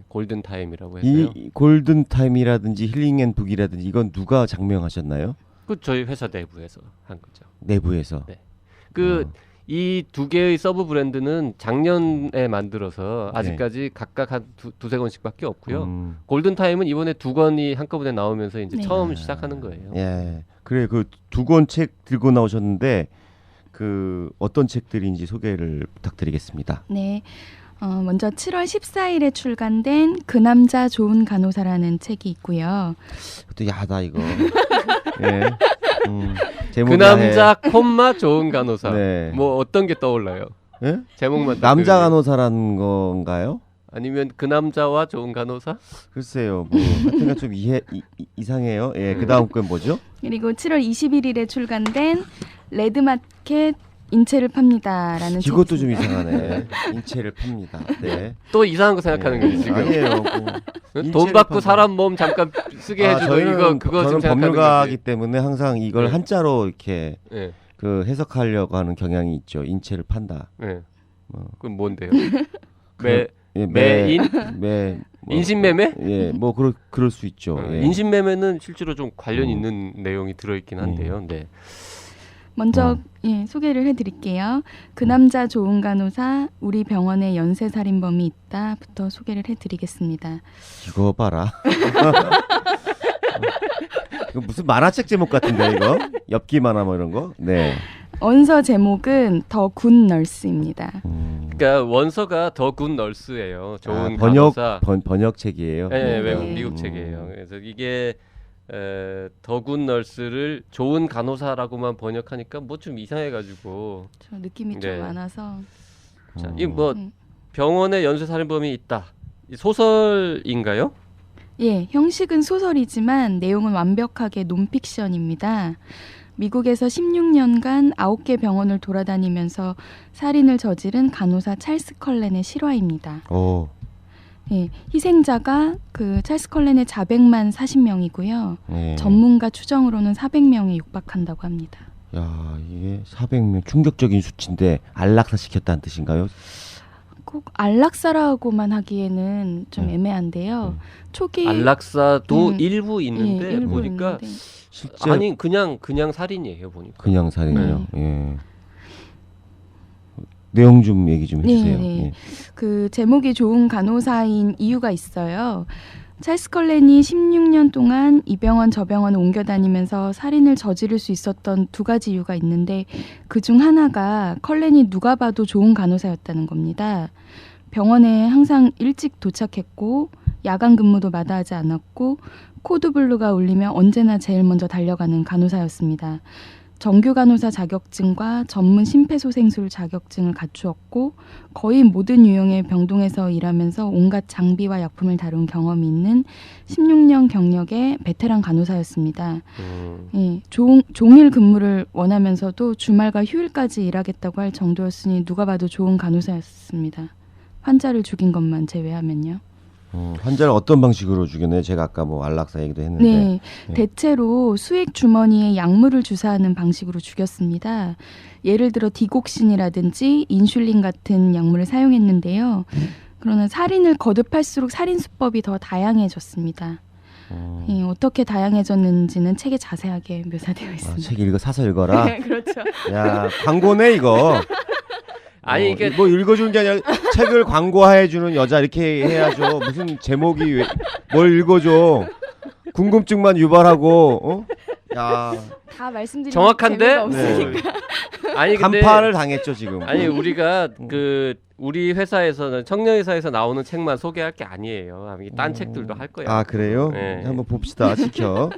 골든타임이라고 해서요. 이 골든타임이라든지 힐링앤북이라든지 이건 누가 장명하셨나요? 그 저희 회사 내부에서 한 거죠. 내부에서. 네. 그 이 두 개의 서브 브랜드는 작년에 만들어서 아직까지 각각 한 두세 권씩밖에 없고요. 골든타임은 이번에 두 권이 한꺼번에 나오면서 이제 네. 처음 시작하는 거예요. 예. 그래 그 두 권 책 들고 나오셨는데 그 어떤 책들인지 소개를 부탁드리겠습니다. 네. 먼저 7월 14일에 출간된 그 남자 좋은 간호사라는 책이 있고요. 또 야다 이거. 예. 그 제목이 남자 콤마 좋은 간호사. 네. 뭐 어떤 게 떠올라요? 예? 제목만 남자 딱 간호사라는 건가요? 아니면 그 남자와 좋은 간호사? 글쎄요. 뭐 하여튼간 좀 이상해요. 예. 그다음 건 뭐죠? 그리고 7월 21일에 출간된 레드마켓 인체를 팝니다라는 책이 이것도 좀 있습니다. 이상하네. 인체를 팝니다. 네. 또 이상한 거 생각하는 예. 거지 지금. 아니에요. 뭐 돈 인체를 받고 판다. 사람 몸 잠깐 쓰게 해주고 저희는 그거 저는 좀 생각하는 법률가이기 거지. 때문에 항상 이걸 네. 한자로 이렇게 예, 그 해석하려고 하는 경향이 있죠. 인체를 판다. 예. 뭐. 그건 뭔데요? 그- 예, 매인? 뭐, 인신매매? 예, 뭐 그럴 수 있죠. 예. 인신매매는 실제로 좀 관련 있는 내용이 들어있긴 한데요. 네. 먼저 소개를 해드릴게요. 그 남자 좋은 간호사 우리 병원에 연쇄살인범이 있다부터 소개를 해드리겠습니다. 이거 봐라. 이거 무슨 만화책 제목 같은데 이거? 엽기 만화 뭐 이런 거? 네. 원서 제목은 더 굿 널스입니다. 그러니까 원서가 더 굿 널스예요. 좋은 번역 간호사. 번역책이에요. 네, 외국 네. 미국 책이에요. 그래서 이게 더 굿 널스를 좋은 간호사라고만 번역하니까 뭐 좀 이상해가지고. 저 느낌이 네. 좀 많아서. 자, 이 뭐 음. 병원에 연쇄살인범이 있다. 이 소설인가요? 예, 형식은 소설이지만 내용은 완벽하게 논픽션입니다. 미국에서 16년간 9개 병원을 돌아다니면서 살인을 저지른 간호사 찰스 컬렌의 실화입니다. 오. 예, 희생자가 그 찰스 컬렌의 자백만 40명이고요. 네. 전문가 추정으로는 400명에 육박한다고 합니다. 야, 이게 400명 충격적인 수치인데 안락사 시켰다는 뜻인가요? 꼭 안락사라고만 하기에는 좀 애매한데요. 초기 안락사도 일부 있는데 예, 일부 보니까 있는데. 실제 아니 그냥 살인이에요 보니까. 그냥 살인이요. 예. 내용 좀 얘기 좀 해주세요. 네, 네. 예. 그 제목이 좋은 간호사인 이유가 있어요. 찰스 컬렌이 16년 동안 이 병원 저 병원 옮겨 다니면서 살인을 저지를 수 있었던 두 가지 이유가 있는데 그중 하나가 컬렌이 누가 봐도 좋은 간호사였다는 겁니다. 병원에 항상 일찍 도착했고 야간 근무도 마다하지 않았고 코드블루가 울리면 언제나 제일 먼저 달려가는 간호사였습니다. 정규 간호사 자격증과 전문 심폐소생술 자격증을 갖추었고 거의 모든 유형의 병동에서 일하면서 온갖 장비와 약품을 다룬 경험이 있는 16년 경력의 베테랑 간호사였습니다. 예, 종일 근무를 원하면서도 주말과 휴일까지 일하겠다고 할 정도였으니 누가 봐도 좋은 간호사였습니다. 환자를 죽인 것만 제외하면요. 환자를 어떤 방식으로 죽였나요? 제가 아까 뭐 안락사 얘기도 했는데. 네, 대체로 수액 주머니에 약물을 주사하는 방식으로 죽였습니다. 예를 들어 디곡신이라든지 인슐린 같은 약물을 사용했는데요. 그러나 살인을 거듭할수록 살인 수법이 더 다양해졌습니다. 예, 어떻게 다양해졌는지는 책에 자세하게 묘사되어 있습니다. 책 읽어 사서 읽어라. 네, 그렇죠. 야, 광고네 이거. 아니 이게 뭐 읽어주는 게 아니라 책을 광고해주는 여자 이렇게 해야죠. 무슨 제목이 뭘 읽어줘. 궁금증만 유발하고. 어? 야. 다 말씀드리면 정확한데? 재미가 없으니까. 아니 근데 간파를 당했죠 지금. 아니 우리가 우리 회사에서는 청년회사에서 나오는 책만 소개할 게 아니에요. 딴 책들도 할 거예요. 아 그래요? 네. 한번 봅시다. 지켜.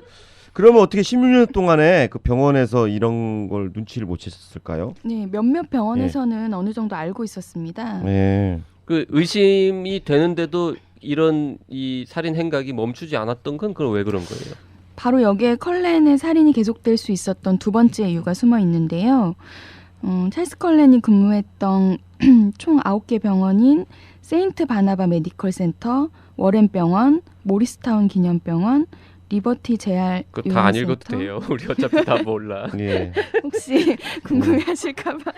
그러면 어떻게 16년 동안에 그 병원에서 이런 걸 눈치를 못 챘을까요? 네, 몇몇 병원에서는 어느 정도 알고 있었습니다. 네. 그 의심이 되는데도 이런 이 살인 행각이 멈추지 않았던 건 그럼 왜 그런 거예요? 바로 여기에 컬렌의 살인이 계속될 수 있었던 두 번째 이유가 숨어 있는데요. 찰스 컬렌이 근무했던 총 9개 병원인 세인트 바나바 메디컬 센터, 워렌 병원, 모리스타운 기념병원, 리버티 재활 그거 다 안 요양센터. 읽어도 돼요. 우리 어차피 다 몰라. 예. 혹시 궁금해하실까봐.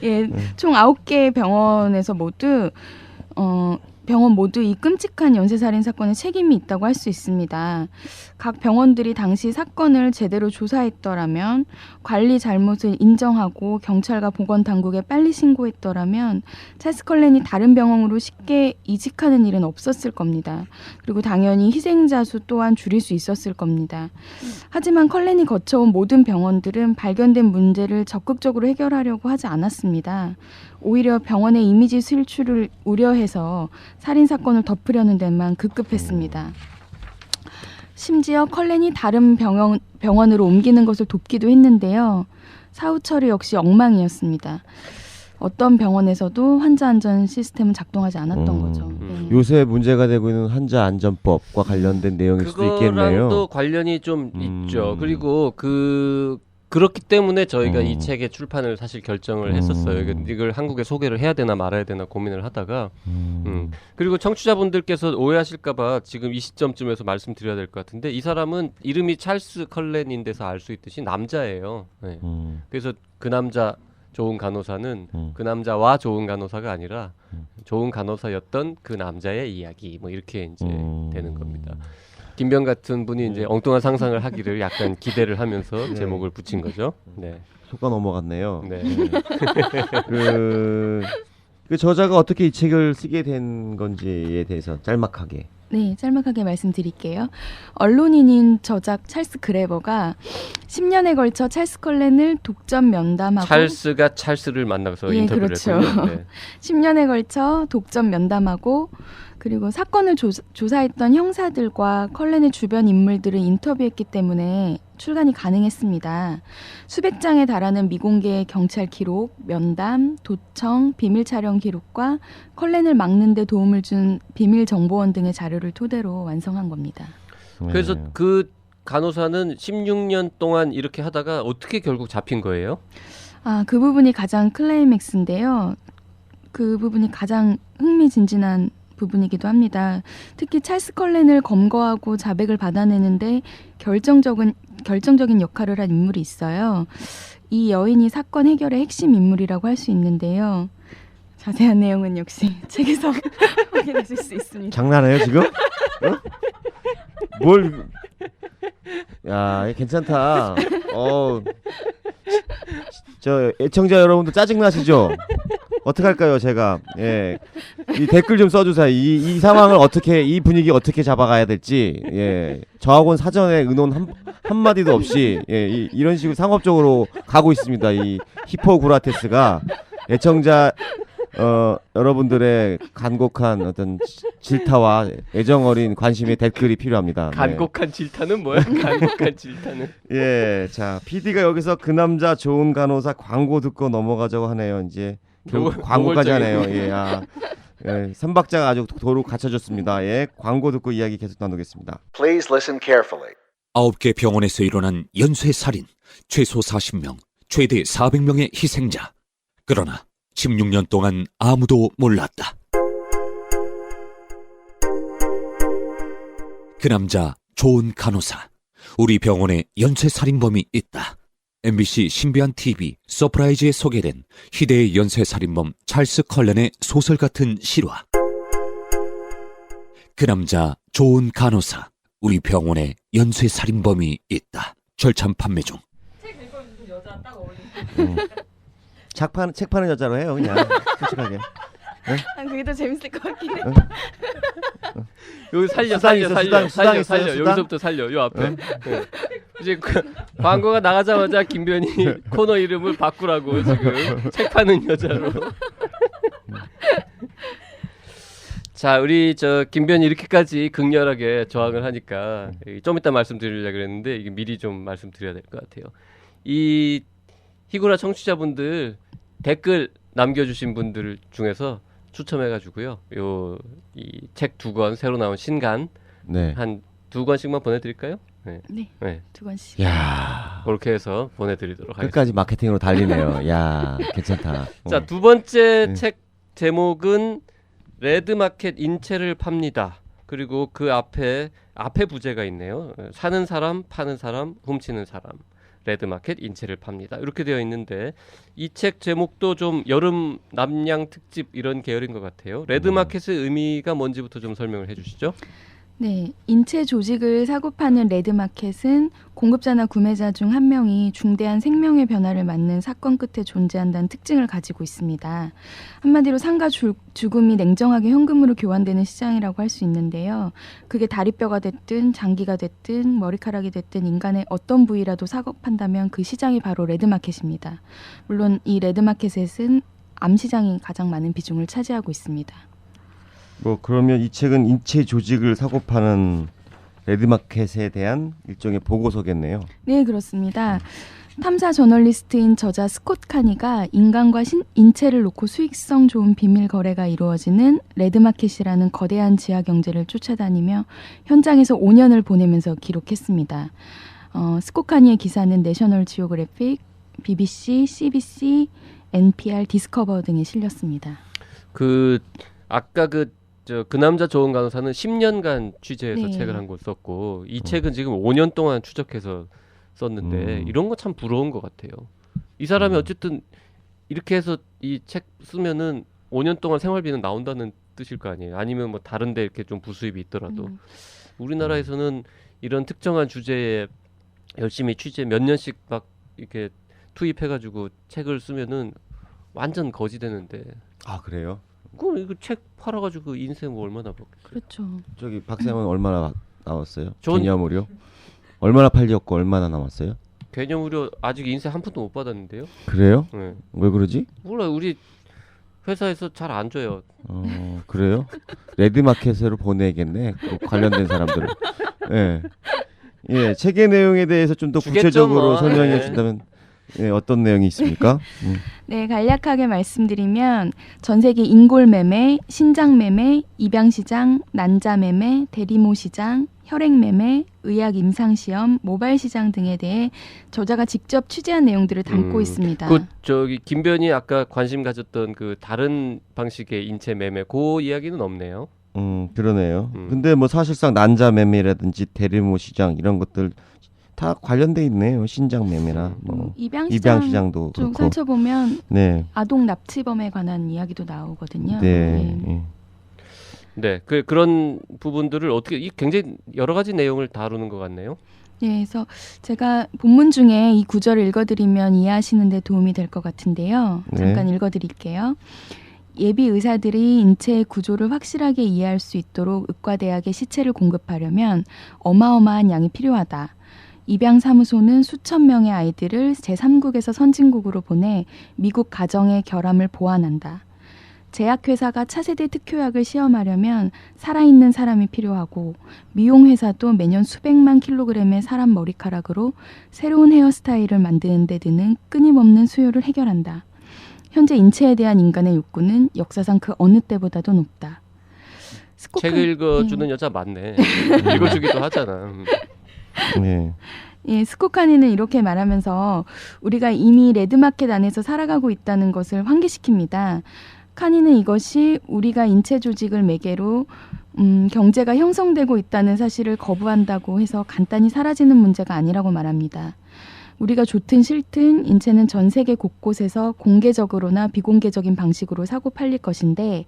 예, 총 9개 병원에서 모두 병원 모두 이 끔찍한 연쇄살인 사건에 책임이 있다고 할 수 있습니다. 각 병원들이 당시 사건을 제대로 조사했더라면, 관리 잘못을 인정하고 경찰과 보건당국에 빨리 신고했더라면 찰스 컬렌이 다른 병원으로 쉽게 이직하는 일은 없었을 겁니다. 그리고 당연히 희생자 수 또한 줄일 수 있었을 겁니다. 하지만 컬렌이 거쳐온 모든 병원들은 발견된 문제를 적극적으로 해결하려고 하지 않았습니다. 오히려 병원의 이미지 실추를 우려해서 살인사건을 덮으려는 데만 급급했습니다. 심지어 컬렌이 다른 병원으로 옮기는 것을 돕기도 했는데요. 사후 처리 역시 엉망이었습니다. 어떤 병원에서도 환자 안전 시스템은 작동하지 않았던 거죠. 네. 요새 문제가 되고 있는 환자 안전법과 관련된 내용일 수도 있겠네요. 그거랑도 관련이 좀 있죠. 그리고 그렇기 때문에 저희가 이 책의 출판을 사실 결정을 했었어요. 이걸 한국에 소개를 해야 되나 말아야 되나 고민을 하다가 그리고 청취자분들께서 오해하실까봐 지금 이 시점쯤에서 말씀드려야 될 것 같은데 이 사람은 이름이 찰스 컬렌인 데서 알 수 있듯이 남자예요. 네. 그래서 그 남자 좋은 간호사는 그 남자와 좋은 간호사가 아니라 좋은 간호사였던 그 남자의 이야기 뭐 이렇게 이제 되는 겁니다. 김병 같은 분이 이제 엉뚱한 상상을 하기를 약간 기대를 하면서 제목을 붙인 거죠. 네. 속아 넘어갔네요. 네. 그 저자가 어떻게 이 책을 쓰게 된 건지에 대해서 짤막하게. 네, 짤막하게 말씀드릴게요. 언론인인 저작 찰스 그레버가 10년에 걸쳐 찰스 컬렌을 독점 면담하고 찰스가 찰스를 만나서 예, 인터뷰를 그렇죠. 했군요. 네. 10년에 걸쳐 독점 면담하고 그리고 사건을 조사했던 형사들과 컬렌의 주변 인물들을 인터뷰했기 때문에 출간이 가능했습니다. 수백 장에 달하는 미공개 경찰 기록, 면담, 도청, 비밀 촬영 기록과 컬렌을 막는 데 도움을 준 비밀 정보원 등의 자료를 토대로 완성한 겁니다. 그래서 그 간호사는 16년 동안 이렇게 하다가 어떻게 결국 잡힌 거예요? 그 부분이 가장 클라이맥스인데요. 그 부분이 가장 흥미진진한 부분이기도 합니다. 특히 찰스 컬렌을 검거하고 자백을 받아내는데 결정적인 역할을 한 인물이 있어요. 이 여인이 사건 해결의 핵심 인물이라고 할 수 있는데요. 자세한 내용은 역시 책에서 확인하실 수 있습니다. 장난해요 지금? 어? 뭘? 야, 괜찮다. 저 애청자 여러분도 짜증 나시죠? 어떡할까요, 제가? 예. 이 댓글 좀 써주세요. 이 상황을 어떻게 이 분위기 어떻게 잡아가야 될지. 예, 저하고는 사전에 의논 한 마디도 없이 이런 식으로 상업적으로 가고 있습니다. 이 히포크라테스가 애청자 여러분들의 간곡한 어떤 질타와 애정 어린 관심의 댓글이 필요합니다. 네. 간곡한 질타는 뭐야? 간곡한 질타는. 예, 자, PD가 여기서 그 남자 좋은 간호사 광고 듣고 넘어가자고 하네요. 이제 결국 광고까지 하네요. 예, 예, 선박자가 아주 도로 갖춰졌습니다. 예, 광고 듣고 이야기 계속 나누겠습니다. Please listen carefully. 9개 병원에서 일어난 연쇄살인, 최소 40명, 최대 400명의 희생자. 그러나 16년 동안 아무도 몰랐다. 그 남자 좋은 간호사. 우리 병원에 연쇄살인범이 있다. MBC 신비한 TV 서프라이즈에 소개된 희대의 연쇄살인범 찰스 컬렌의 소설 같은 실화. 그 남자 좋은 간호사. 우리 병원에 연쇄살인범이 있다. 절찬 판매 중. 책 파는 여자로 해요, 그냥 솔직하게. 그게 더 재밌을 것 같긴 해. 여기 살려. 수당 있어요? 여기서부터 살려. 요 앞에. 네. 이제 광고가 나가자마자 김변희 코너 이름을 바꾸라고 지금 책 파는 여자로. 자, 우리 김변희 이렇게까지 극렬하게 저항을 하니까 좀 이따 말씀드리려고 그랬는데 이게 미리 좀 말씀드려야 될 것 같아요. 이 희구라 청취자분들 댓글 남겨주신 분들 중에서 추첨해가지고요. 이 책 2권 새로 나온 신간 네. 한 2권씩만 보내드릴까요? 네. 네. 2권씩. 야, 그렇게 해서 보내드리도록 하겠습니다. 끝까지 마케팅으로 달리네요. 야, 괜찮다. 자, 2번째 책 제목은 레드마켓 인체를 팝니다. 그리고 그 앞에 부제가 있네요. 사는 사람, 파는 사람, 훔치는 사람. 레드마켓 인체를 팝니다. 이렇게 되어 있는데 이 책 제목도 좀 여름 남양 특집 이런 계열인 것 같아요. 레드마켓의 의미가 뭔지부터 좀 설명을 해주시죠. 네, 인체 조직을 사고 파는 레드마켓은 공급자나 구매자 중 한 명이 중대한 생명의 변화를 맞는 사건 끝에 존재한다는 특징을 가지고 있습니다. 한마디로 삶과 죽음이 냉정하게 현금으로 교환되는 시장이라고 할 수 있는데요. 그게 다리뼈가 됐든 장기가 됐든 머리카락이 됐든 인간의 어떤 부위라도 사고 판다면 그 시장이 바로 레드마켓입니다. 물론 이 레드마켓에는 암 시장이 가장 많은 비중을 차지하고 있습니다. 뭐 그러면 이 책은 인체 조직을 사고 파는 레드마켓에 대한 일종의 보고서겠네요. 네, 그렇습니다. 탐사 저널리스트인 저자 스콧 카니가 인간과 인체를 놓고 수익성 좋은 비밀 거래가 이루어지는 레드마켓이라는 거대한 지하 경제를 쫓아다니며 현장에서 5년을 보내면서 기록했습니다. 스콧 카니의 기사는 내셔널 지오그래픽, BBC, CBC, NPR, 디스커버 등에 실렸습니다. 아까 그 남자 좋은 간호사는 10년간 취재해서 네. 책을 한 권 썼고 이 책은 지금 5년 동안 추적해서 썼는데 이런 거 참 부러운 것 같아요. 이 사람이 어쨌든 이렇게 해서 이 책 쓰면은 5년 동안 생활비는 나온다는 뜻일 거 아니에요. 아니면 뭐 다른데 이렇게 좀 부수입이 있더라도 우리나라에서는 이런 특정한 주제에 열심히 취재 몇 년씩 막 이렇게 투입해가지고 책을 쓰면은 완전 거지 되는데. 아, 그래요? 이거 책 팔아가지고 인생 뭐 얼마나 받겠어요? 그렇죠. 저기 박쌤은 얼마나 나왔어요? 전- 개념으로? 얼마나 팔렸고 얼마나 남았어요? 개념으로 아직 인쇄 한 푼도 못 받았는데요. 그래요? 네. 왜 그러지? 몰라, 우리 회사에서 잘 안 줘요. 그래요? 레드마켓으로 보내야겠네. 그 관련된 사람들을. 예. 예, 책의 내용에 대해서 좀 더 주겠죠, 구체적으로 뭐. 설명해 네. 준다면 예, 어떤 내용이 있습니까? 네, 간략하게 말씀드리면 전 세계 인골 매매, 신장 매매, 입양 시장, 난자 매매, 대리모 시장, 혈액 매매, 의학 임상 시험, 모바일 시장 등에 대해 저자가 직접 취재한 내용들을 담고 있습니다. 김변희 아까 관심 가졌던 그 다른 방식의 인체 매매 그 이야기는 없네요. 그러네요. 근데 뭐 사실상 난자 매매라든지 대리모 시장 이런 것들 다 관련돼 있네요. 신장 매매나 뭐 입양 시장도 좀 그렇고. 살펴보면 네. 아동 납치범에 관한 이야기도 나오거든요. 네. 네, 그런 부분들을 어떻게 굉장히 여러 가지 내용을 다루는 것 같네요. 네, 그래서 제가 본문 중에 이 구절을 읽어드리면 이해하시는 데 도움이 될 것 같은데요. 잠깐 읽어드릴게요. 예비 의사들이 인체의 구조를 확실하게 이해할 수 있도록 의과대학에 시체를 공급하려면 어마어마한 양이 필요하다. 입양사무소는 수천 명의 아이들을 제3국에서 선진국으로 보내 미국 가정의 결함을 보완한다. 제약회사가 차세대 특효약을 시험하려면 살아있는 사람이 필요하고 미용회사도 매년 수백만 킬로그램의 사람 머리카락으로 새로운 헤어스타일을 만드는 데 드는 끊임없는 수요를 해결한다. 현재 인체에 대한 인간의 욕구는 역사상 그 어느 때보다도 높다. 책을 읽어주는 여자 많네. 읽어주기도 하잖아. 네. 예, 스코카니는 이렇게 말하면서 우리가 이미 레드마켓 안에서 살아가고 있다는 것을 환기시킵니다. 카니는 이것이 우리가 인체 조직을 매개로 경제가 형성되고 있다는 사실을 거부한다고 해서 간단히 사라지는 문제가 아니라고 말합니다. 우리가 좋든 싫든 인체는 전 세계 곳곳에서 공개적으로나 비공개적인 방식으로 사고 팔릴 것인데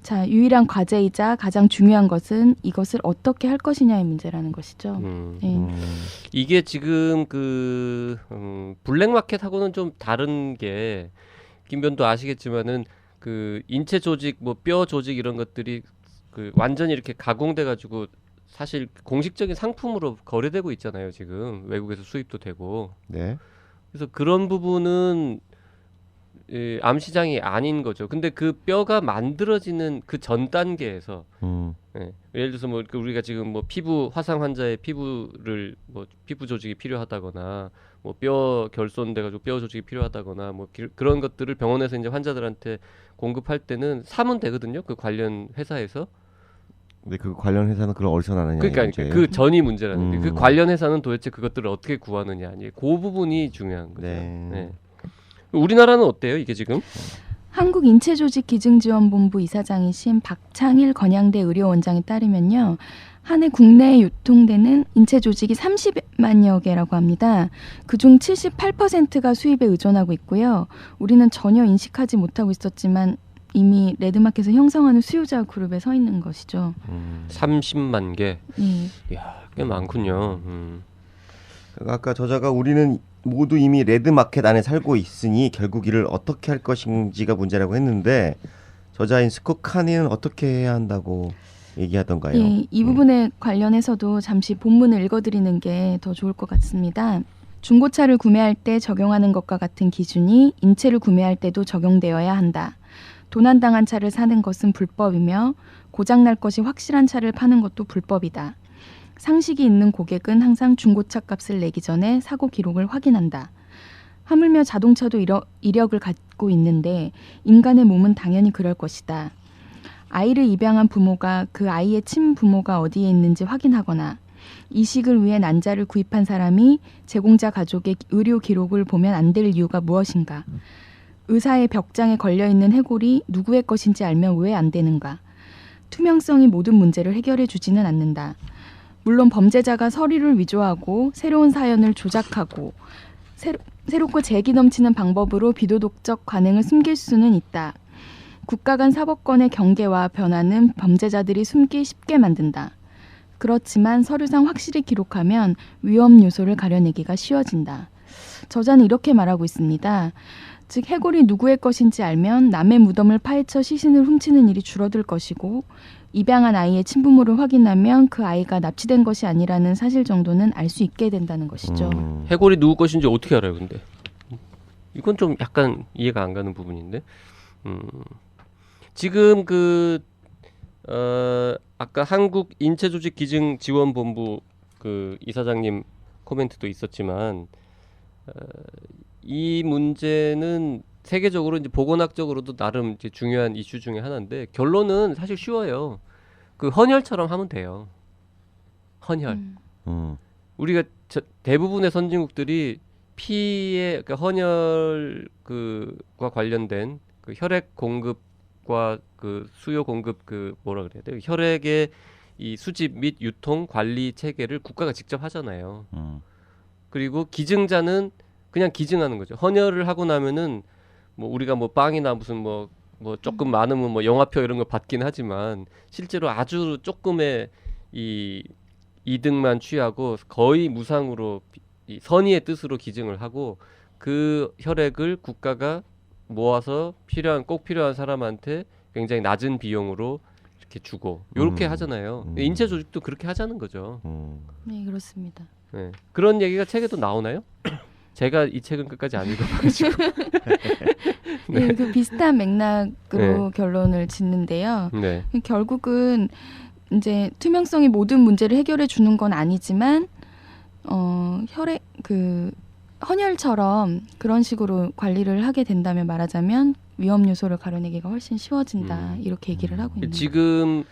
자, 유일한 과제이자 가장 중요한 것은 이것을 어떻게 할 것이냐의 문제라는 것이죠. 네. 이게 지금 그 블랙마켓하고는 좀 다른 게 김변도 아시겠지만은 그 인체 조직, 뭐 뼈 조직 이런 것들이 그 완전히 이렇게 가공돼 가지고 사실 공식적인 상품으로 거래되고 있잖아요. 지금 외국에서 수입도 되고. 네. 그래서 그런 부분은 암 시장이 아닌 거죠. 근데 그 뼈가 만들어지는 그 전 단계에서 예, 예를 들어서 뭐 우리가 지금 뭐 피부 화상 환자의 피부를 뭐 피부 조직이 필요하다거나 뭐 뼈 결손돼 가지고 뼈 조직이 필요하다거나 뭐 그런 것들을 병원에서 이제 환자들한테 공급할 때는 사면 되거든요. 그 관련 회사에서. 근데 그 관련 회사는 그걸 어디서 나느냐. 그러니까 그 전이 문제라는 게 그 관련 회사는 도대체 그것들을 어떻게 구하느냐 아니 그 부분이 중요한 거죠. 네. 네. 우리나라는 어때요? 이게 지금? 한국인체조직기증지원본부 이사장이신 박창일 건양대 의료원장에 따르면요. 한 해 국내에 유통되는 인체조직이 30만여 개라고 합니다. 그중 78%가 수입에 의존하고 있고요. 우리는 전혀 인식하지 못하고 있었지만 이미 레드마켓에서 형성하는 수요자 그룹에 서 있는 것이죠. 30만 개. 네. 이야, 꽤 많군요. 아까 저자가 우리는 모두 이미 레드마켓 안에 살고 있으니 결국 이를 어떻게 할 것인지가 문제라고 했는데 저자인 스코카니는 어떻게 해야 한다고 얘기하던가요? 예, 이 부분에 관련해서도 잠시 본문을 읽어드리는 게 더 좋을 것 같습니다. 중고차를 구매할 때 적용하는 것과 같은 기준이 인체를 구매할 때도 적용되어야 한다. 도난당한 차를 사는 것은 불법이며 고장날 것이 확실한 차를 파는 것도 불법이다. 상식이 있는 고객은 항상 중고차 값을 내기 전에 사고 기록을 확인한다. 하물며 자동차도 이력을 갖고 있는데 인간의 몸은 당연히 그럴 것이다. 아이를 입양한 부모가 그 아이의 친부모가 어디에 있는지 확인하거나 이식을 위해 난자를 구입한 사람이 제공자 가족의 의료 기록을 보면 안 될 이유가 무엇인가? 의사의 벽장에 걸려있는 해골이 누구의 것인지 알면 왜 안 되는가? 투명성이 모든 문제를 해결해 주지는 않는다. 물론 범죄자가 서류를 위조하고 새로운 사연을 조작하고 새롭고 재기 넘치는 방법으로 비도덕적 관행을 숨길 수는 있다. 국가 간 사법권의 경계와 변화는 범죄자들이 숨기 쉽게 만든다. 그렇지만 서류상 확실히 기록하면 위험 요소를 가려내기가 쉬워진다. 저자는 이렇게 말하고 있습니다. 즉 해골이 누구의 것인지 알면 남의 무덤을 파헤쳐 시신을 훔치는 일이 줄어들 것이고 입양한 아이의 친부모를 확인하면 그 아이가 납치된 것이 아니라는 사실 정도는 알 수 있게 된다는 것이죠. 해골이 누구 것인지 어떻게 알아요, 근데? 이건 좀 약간 이해가 안 가는 부분인데. 지금 아까 한국 인체조직기증지원본부 그 이사장님 코멘트도 있었지만 이 문제는 세계적으로 이제 보건학적으로도 나름 이제 중요한 이슈 중에 하나인데 결론은 사실 쉬워요. 그 헌혈처럼 하면 돼요. 헌혈. 우리가 대부분의 선진국들이 피의 그러니까 헌혈 그과 관련된 그 혈액 공급과 그 수요 공급 그 뭐라 그래야 돼요? 혈액의 이 수집 및 유통 관리 체계를 국가가 직접 하잖아요. 그리고 기증자는 그냥 기증하는 거죠. 헌혈을 하고 나면은 뭐 우리가 뭐 빵이나 무슨 뭐 조금 많으면 뭐 영화표 이런 거 받긴 하지만 실제로 아주 조금의 이 이득만 취하고 거의 무상으로 이 선의의 뜻으로 기증을 하고 그 혈액을 국가가 모아서 꼭 필요한 사람한테 굉장히 낮은 비용으로 이렇게 주고 이렇게 하잖아요. 인체 조직도 그렇게 하자는 거죠. 네, 그렇습니다. 네. 그런 얘기가 책에도 나오나요? 제가 이 책은 끝까지 안 읽어봐가지고. 네, 그 비슷한 맥락으로 네. 결론을 짓는데요. 네. 결국은 이제 투명성이 모든 문제를 해결해 주는 건 아니지만 혈액 헌혈처럼 그런 식으로 관리를 하게 된다면 말하자면 위험 요소를 가려내기가 훨씬 쉬워진다 이렇게 얘기를 하고 있는 거예요.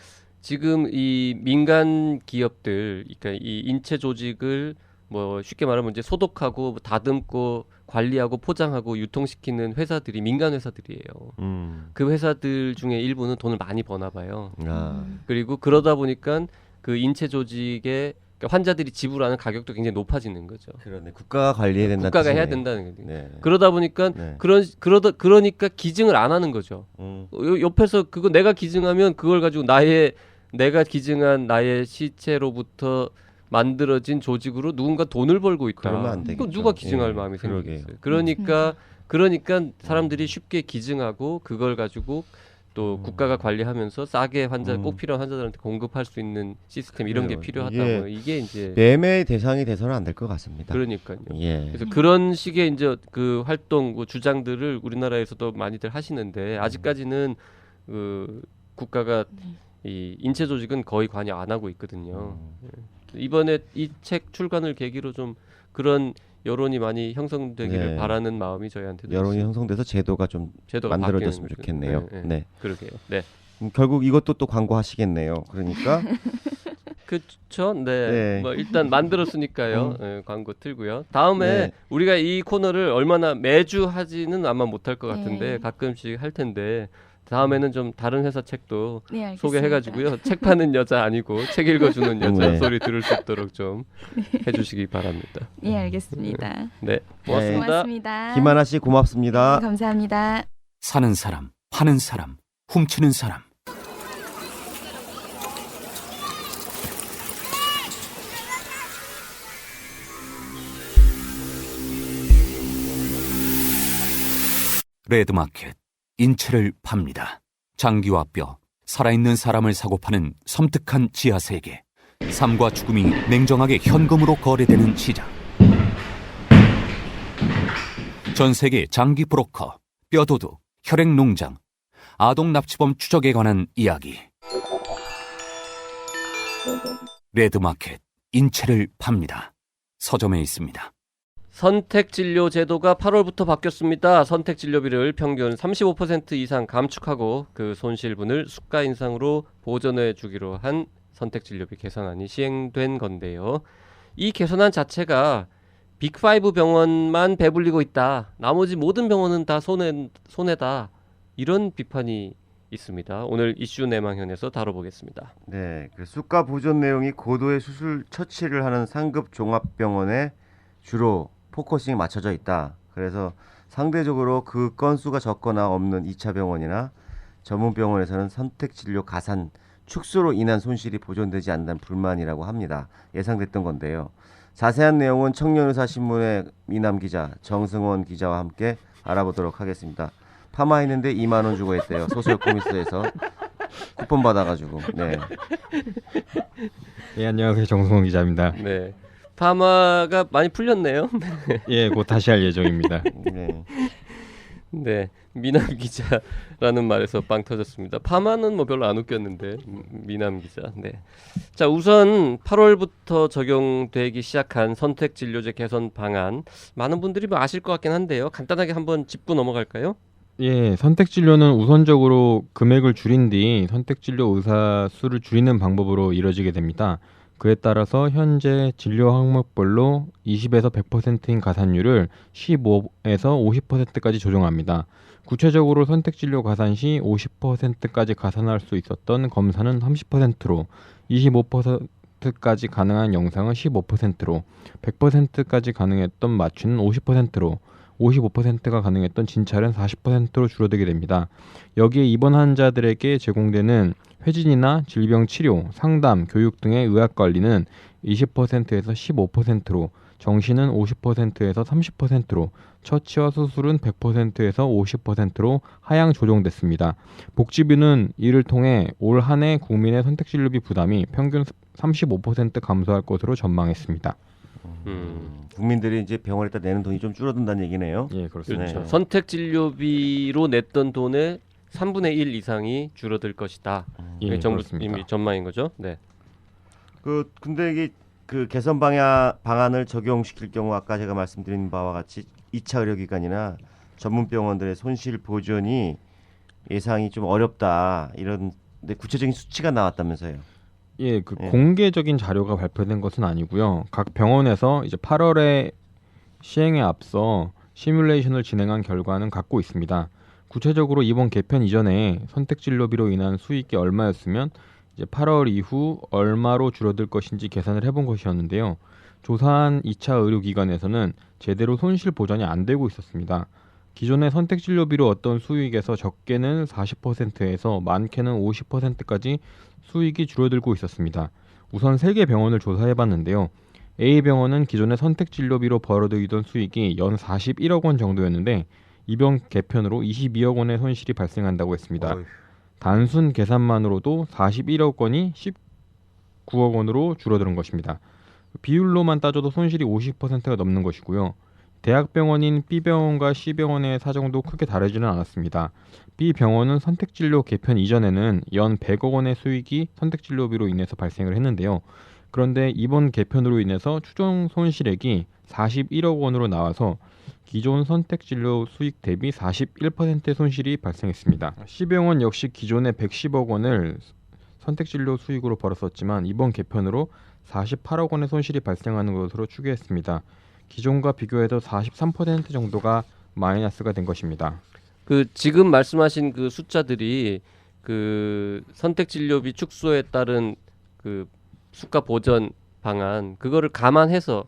지금 이 민간 기업들, 그러니까 이 인체 조직을 뭐 쉽게 말하면 이제 소독하고 다듬고 관리하고 포장하고 유통시키는 회사들이 민간 회사들이에요. 그 회사들 중에 일부는 돈을 많이 버나 봐요. 그리고 그러다 보니까 그 인체 조직에 그러니까 환자들이 지불하는 가격도 굉장히 높아지는 거죠. 그러네. 국가가 관리해야 된다. 국가가 해야 된다는 거죠. 네. 그러다 보니까 네. 그러니까 기증을 안 하는 거죠. 옆에서 그거 내가 기증하면 그걸 가지고 내가 기증한 나의 시체로부터 만들어진 조직으로 누군가 돈을 벌고 있다. 그러면 안 되겠죠. 그럼 누가 기증할 예, 마음이 그러게요. 생기겠어요. 그러니까 사람들이 쉽게 기증하고 그걸 가지고 또 국가가 관리하면서 싸게 꼭 필요한 환자들한테 공급할 수 있는 시스템 이런 게 그래요. 필요하다고. 이게 이제 매매의 대상이 돼서는 안 될 것 같습니다. 그러니까요. 예. 그래서 그런 식의 이제 그 활동 주장들을 우리나라에서도 많이들 하시는데 아직까지는 그 국가가 이 인체 조직은 거의 관여 안 하고 있거든요. 이번에 이 책 출간을 계기로 좀 그런 여론이 많이 형성되기를 네. 바라는 마음이 저희한테도 여론이 있습니다. 형성돼서 제도가 좀 제도가 만들어졌으면 바뀌는 거죠. 좋겠네요. 네, 네. 그러게요. 네. 결국 이것도 또 광고하시겠네요. 그러니까 그렇죠. 네. 네. 뭐 일단 만들었으니까요. 네, 광고 틀고요. 다음에 네. 우리가 이 코너를 얼마나 매주 하지는 아마 못할 것 같은데 네. 가끔씩 할 텐데 다음에는 좀 다른 회사 책도 네, 알겠습니다. 소개해가지고요. 책 파는 여자 아니고 책 읽어주는 여자 네. 소리 들을 수 있도록 좀 해주시기 바랍니다. 네, 알겠습니다. 네, 고맙습니다. 고맙습니다. 김하나 씨 고맙습니다. 네, 감사합니다. 사는 사람, 파는 사람, 훔치는 사람. 레드마켓, 인체를 팝니다. 장기와 뼈, 살아있는 사람을 사고 파는 섬뜩한 지하세계. 삶과 죽음이 냉정하게 현금으로 거래되는 시장. 전 세계 장기 브로커, 뼈도둑, 혈액농장, 아동 납치범 추적에 관한 이야기. 레드마켓, 인체를 팝니다. 서점에 있습니다. 선택진료 제도가 8월부터 바뀌었습니다. 선택진료비를 평균 35% 이상 감축하고 그 손실분을 수가 인상으로 보전해 주기로 한 선택진료비 개선안이 시행된 건데요. 이 개선안 자체가 빅5 병원만 배불리고 있다. 나머지 모든 병원은 다 손해다. 이런 비판이 있습니다. 오늘 이슈 내망현에서 다뤄보겠습니다. 네, 그 수가 보존 내용이 고도의 수술 처치를 하는 상급 종합병원에 주로 포커싱이 맞춰져 있다. 그래서 상대적으로 그 건수가 적거나 없는 2차 병원이나 전문 병원에서는 선택진료 가산 축소로 인한 손실이 보존되지 않는다는 불만이라고 합니다. 예상됐던 건데요. 자세한 내용은 청년의사신문의 미남 기자 정승원 기자와 함께 알아보도록 하겠습니다. 파마했는데 2만 원 주고 했대요. 소설 코미스에서 쿠폰 받아가지고. 네. 예, 안녕하세요. 정승원 기자입니다. 네. 파마가 많이 풀렸네요. 예, 곧 다시 할 예정입니다. 네. 네, 미남 기자라는 말에서 빵 터졌습니다. 파마는 뭐 별로 안 웃겼는데 미남 기자. 네. 자, 우선 8월부터 적용되기 시작한 선택진료제 개선 방안 많은 분들이 뭐 아실 것 같긴 한데요. 간단하게 한번 짚고 넘어갈까요? 예, 선택진료는 우선적으로 금액을 줄인 뒤 선택진료 의사 수를 줄이는 방법으로 이뤄지게 됩니다. 그에 따라서 현재 진료 항목별로 20에서 100%인 가산율을 15에서 50%까지 조정합니다. 구체적으로 선택진료 가산 시 50%까지 가산할 수 있었던 검사는 30%로, 25%까지 가능한 영상은 15%로, 100%까지 가능했던 마취는 50%로, 55%가 가능했던 진찰은 40%로 줄어들게 됩니다. 여기에 입원 환자들에게 제공되는 회진이나 질병 치료, 상담, 교육 등의 의학 관리는 20%에서 15%로, 정시는 50%에서 30%로, 처치와 수술은 100%에서 50%로 하향 조정됐습니다. 복지부는 이를 통해 올 한 해 국민의 선택진료비 부담이 평균 35% 감소할 것으로 전망했습니다. 국민들이 이제 병원에다 내는 돈이 좀 줄어든다는 얘기네요. 예, 그렇습니다. 그렇죠. 네. 선택 진료비로 냈던 돈의 3분의 1 이상이 줄어들 것이다. 예, 이게 정부 그렇습니다. 이미 전망인 거죠. 네. 근데 이게 그 개선 방안을 적용시킬 경우 아까 제가 말씀드린 바와 같이 2차 의료기관이나 전문 병원들의 손실 보전이 예상이 좀 어렵다 이런데 구체적인 수치가 나왔다면서요. 예, 그 예. 공개적인 자료가 발표된 것은 아니고요. 각 병원에서 이제 8월에 시행에 앞서 시뮬레이션을 진행한 결과는 갖고 있습니다. 구체적으로 이번 개편 이전에 선택진료비로 인한 수익이 얼마였으면 이제 8월 이후 얼마로 줄어들 것인지 계산을 해본 것이었는데요. 조사한 2차 의료기관에서는 제대로 손실 보전이 안 되고 있었습니다. 기존의 선택진료비로 얻던 수익에서 적게는 40%에서 많게는 50%까지 수익이 줄어들고 있었습니다. 우선 3개 병원을 조사해봤는데요. A병원은 기존의 선택진료비로 벌어들이던 수익이 연 41억 원 정도였는데 이번 개편으로 22억 원의 손실이 발생한다고 했습니다. 단순 계산만으로도 41억 원이 19억 원으로 줄어드는 것입니다. 비율로만 따져도 손실이 50%가 넘는 것이고요. 대학병원인 B병원과 C병원의 사정도 크게 다르지는 않았습니다. B병원은 선택진료 개편 이전에는 연 100억 원의 수익이 선택진료비로 인해서 발생을 했는데요. 그런데 이번 개편으로 인해서 추정 손실액이 41억 원으로 나와서 기존 선택진료 수익 대비 41%의 손실이 발생했습니다. C병원 역시 기존의 110억 원을 선택진료 수익으로 벌었었지만 이번 개편으로 48억 원의 손실이 발생하는 것으로 추계했습니다. 기존과 비교해도 43% 정도가 마이너스가 된 것입니다. 그 지금 말씀하신 그 숫자들이 그 선택진료비 축소에 따른 그 수가 보전 방안 그거를 감안해서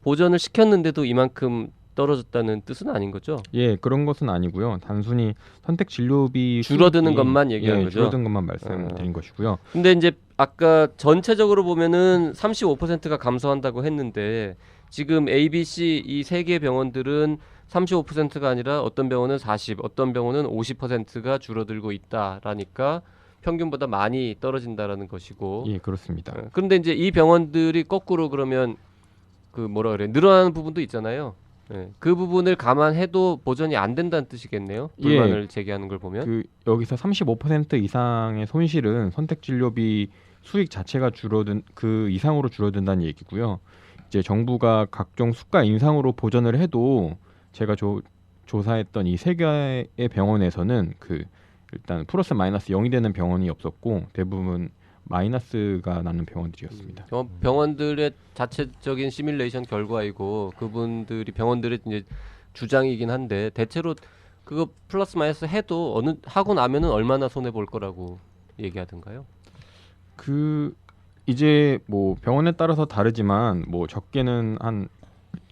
보전을 시켰는데도 이만큼 떨어졌다는 뜻은 아닌 거죠? 예, 그런 것은 아니고요. 단순히 선택진료비 줄어드는 수익이, 것만 얘기하는 예, 거죠? 줄어든 것만 말씀드린 것이고요. 근데 이제 아까 전체적으로 보면은 35%가 감소한다고 했는데 지금 A, B, C 이 세 개 병원들은 35%가 아니라 어떤 병원은 40, 어떤 병원은 50%가 줄어들고 있다라니까 평균보다 많이 떨어진다라는 것이고. 예, 그렇습니다. 그런데 이제 이 병원들이 거꾸로 그러면 그 뭐라 그래 늘어나는 부분도 있잖아요. 예, 그 부분을 감안해도 보전이 안 된다는 뜻이겠네요. 불만을 제기하는 걸 보면. 그 여기서 35% 이상의 손실은 선택진료비 수익 자체가 줄어든 그 이상으로 줄어든다는 얘기고요. 이제 정부가 각종 수가 인상으로 보전을 해도 제가 조사했던 이 세 개의 병원에서는 그 일단 플러스 마이너스 0이 되는 병원이 없었고 대부분 마이너스가 나는 병원들이었습니다. 병원들의 자체적인 시뮬레이션 결과이고 그분들이 병원들의 이제 주장이긴 한데 대체로 그거 플러스 마이너스 해도 어느 하고 나면은 얼마나 손해 볼 거라고 얘기하던가요? 그 이제 뭐 병원에 따라서 다르지만 뭐 적게는 한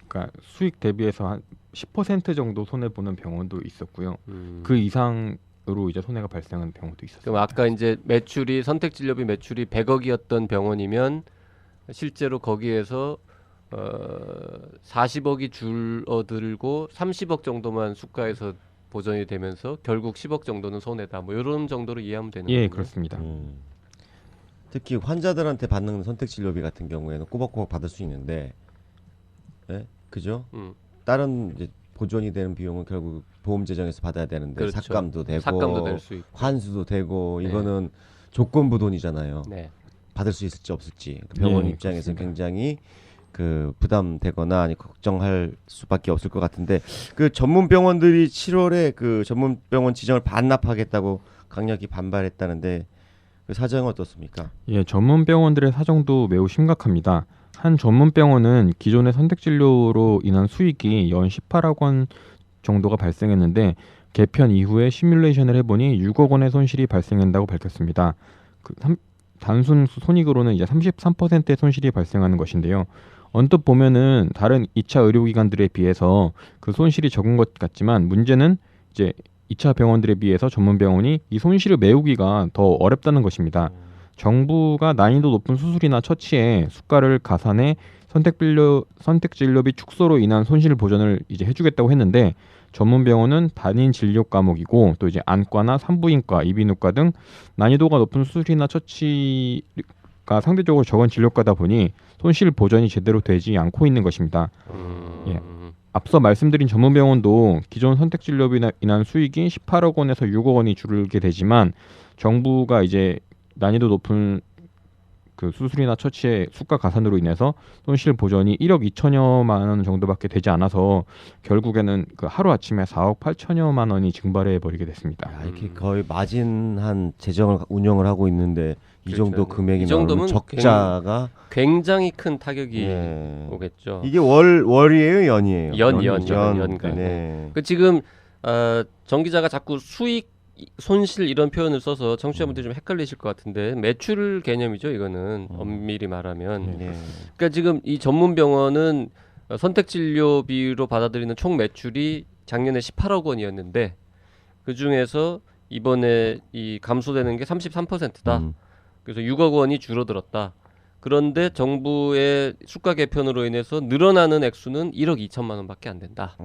그러니까 수익 대비해서 한 10% 정도 손해 보는 병원도 있었고요. 그 이상으로 이제 손해가 발생하는 병원도 있었어요. 그럼 아까 이제 매출이 선택진료비 매출이 100억이었던 병원이면 실제로 거기에서 40억이 줄어들고 30억 정도만 수가에서 보전이 되면서 결국 10억 정도는 손해다. 뭐 이런 정도로 이해하면 되는 거예요. 예, 그렇습니다. 특히 환자들한테 받는 선택진료비 같은 경우에는 꼬박꼬박 받을 수 있는데, 예? 그죠? 다른 이제 보존이 되는 비용은 결국 보험 재정에서 받아야 되는데 그렇죠. 삭감도 되고 삭감도 될 수 있고. 환수도 되고 네. 이거는 조건부 돈이잖아요. 네. 받을 수 있을지 없을지 병원 예, 입장에서는 그렇습니다. 굉장히 그 부담되거나 아니 걱정할 수밖에 없을 것 같은데 그 전문 병원들이 7월에 그 전문 병원 지정을 반납하겠다고 강력히 반발했다는데 그 사정은 어떻습니까? 예, 전문 병원들의 사정도 매우 심각합니다. 한 전문 병원은 기존의 선택진료로 인한 수익이 연 18억 원 정도가 발생했는데 개편 이후에 시뮬레이션을 해보니 6억 원의 손실이 발생한다고 밝혔습니다. 단순 손익으로는 이제 33%의 손실이 발생하는 것인데요. 언뜻 보면은 다른 2차 의료기관들에 비해서 그 손실이 적은 것 같지만 문제는 이제 2차 병원들에 비해서 전문 병원이 이 손실을 메우기가 더 어렵다는 것입니다. 정부가 난이도 높은 수술이나 처치에 수가를 가산해 선택진료비 축소로 인한 손실 보전을 이제 해주겠다고 했는데 전문 병원은 단인 진료 과목이고 또 이제 안과나 산부인과, 이비인후과 등 난이도가 높은 수술이나 처치가 상대적으로 적은 진료과다 보니 손실 보전이 제대로 되지 않고 있는 것입니다. 예. 앞서 말씀드린 전문 병원도 기존 선택진료비로 인한 수익이 18억 원에서 6억 원이 줄게 되지만 정부가 이제 난이도 높은 그 수술이나 처치의 수가 가산으로 인해서 손실 보전이 1억 2천여만 원 정도밖에 되지 않아서 결국에는 그 하루 아침에 4억 8천여만 원이 증발해 버리게 됐습니다. 야, 이렇게 거의 마진한 재정을 운영을 하고 있는데 이 그렇죠. 정도 금액이 이 정도면 나오면 적자가 굉장히 큰 타격이 네. 오겠죠. 이게 월이에요, 연이에요? 연. 네. 그 지금 정 기자가 자꾸 수익, 손실 이런 표현을 써서 청취자분들이 좀 헷갈리실 것 같은데 매출 개념이죠, 이거는 엄밀히 말하면. 네. 그러니까 지금 이 전문 병원은 선택진료비로 받아들이는 총 매출이 작년에 18억 원이었는데 그 중에서 이번에 이 감소되는 게 33%다. 그래서 6억 원이 줄어들었다. 그런데 정부의 수가 개편으로 인해서 늘어나는 액수는 1억 2천만 원밖에 안 된다.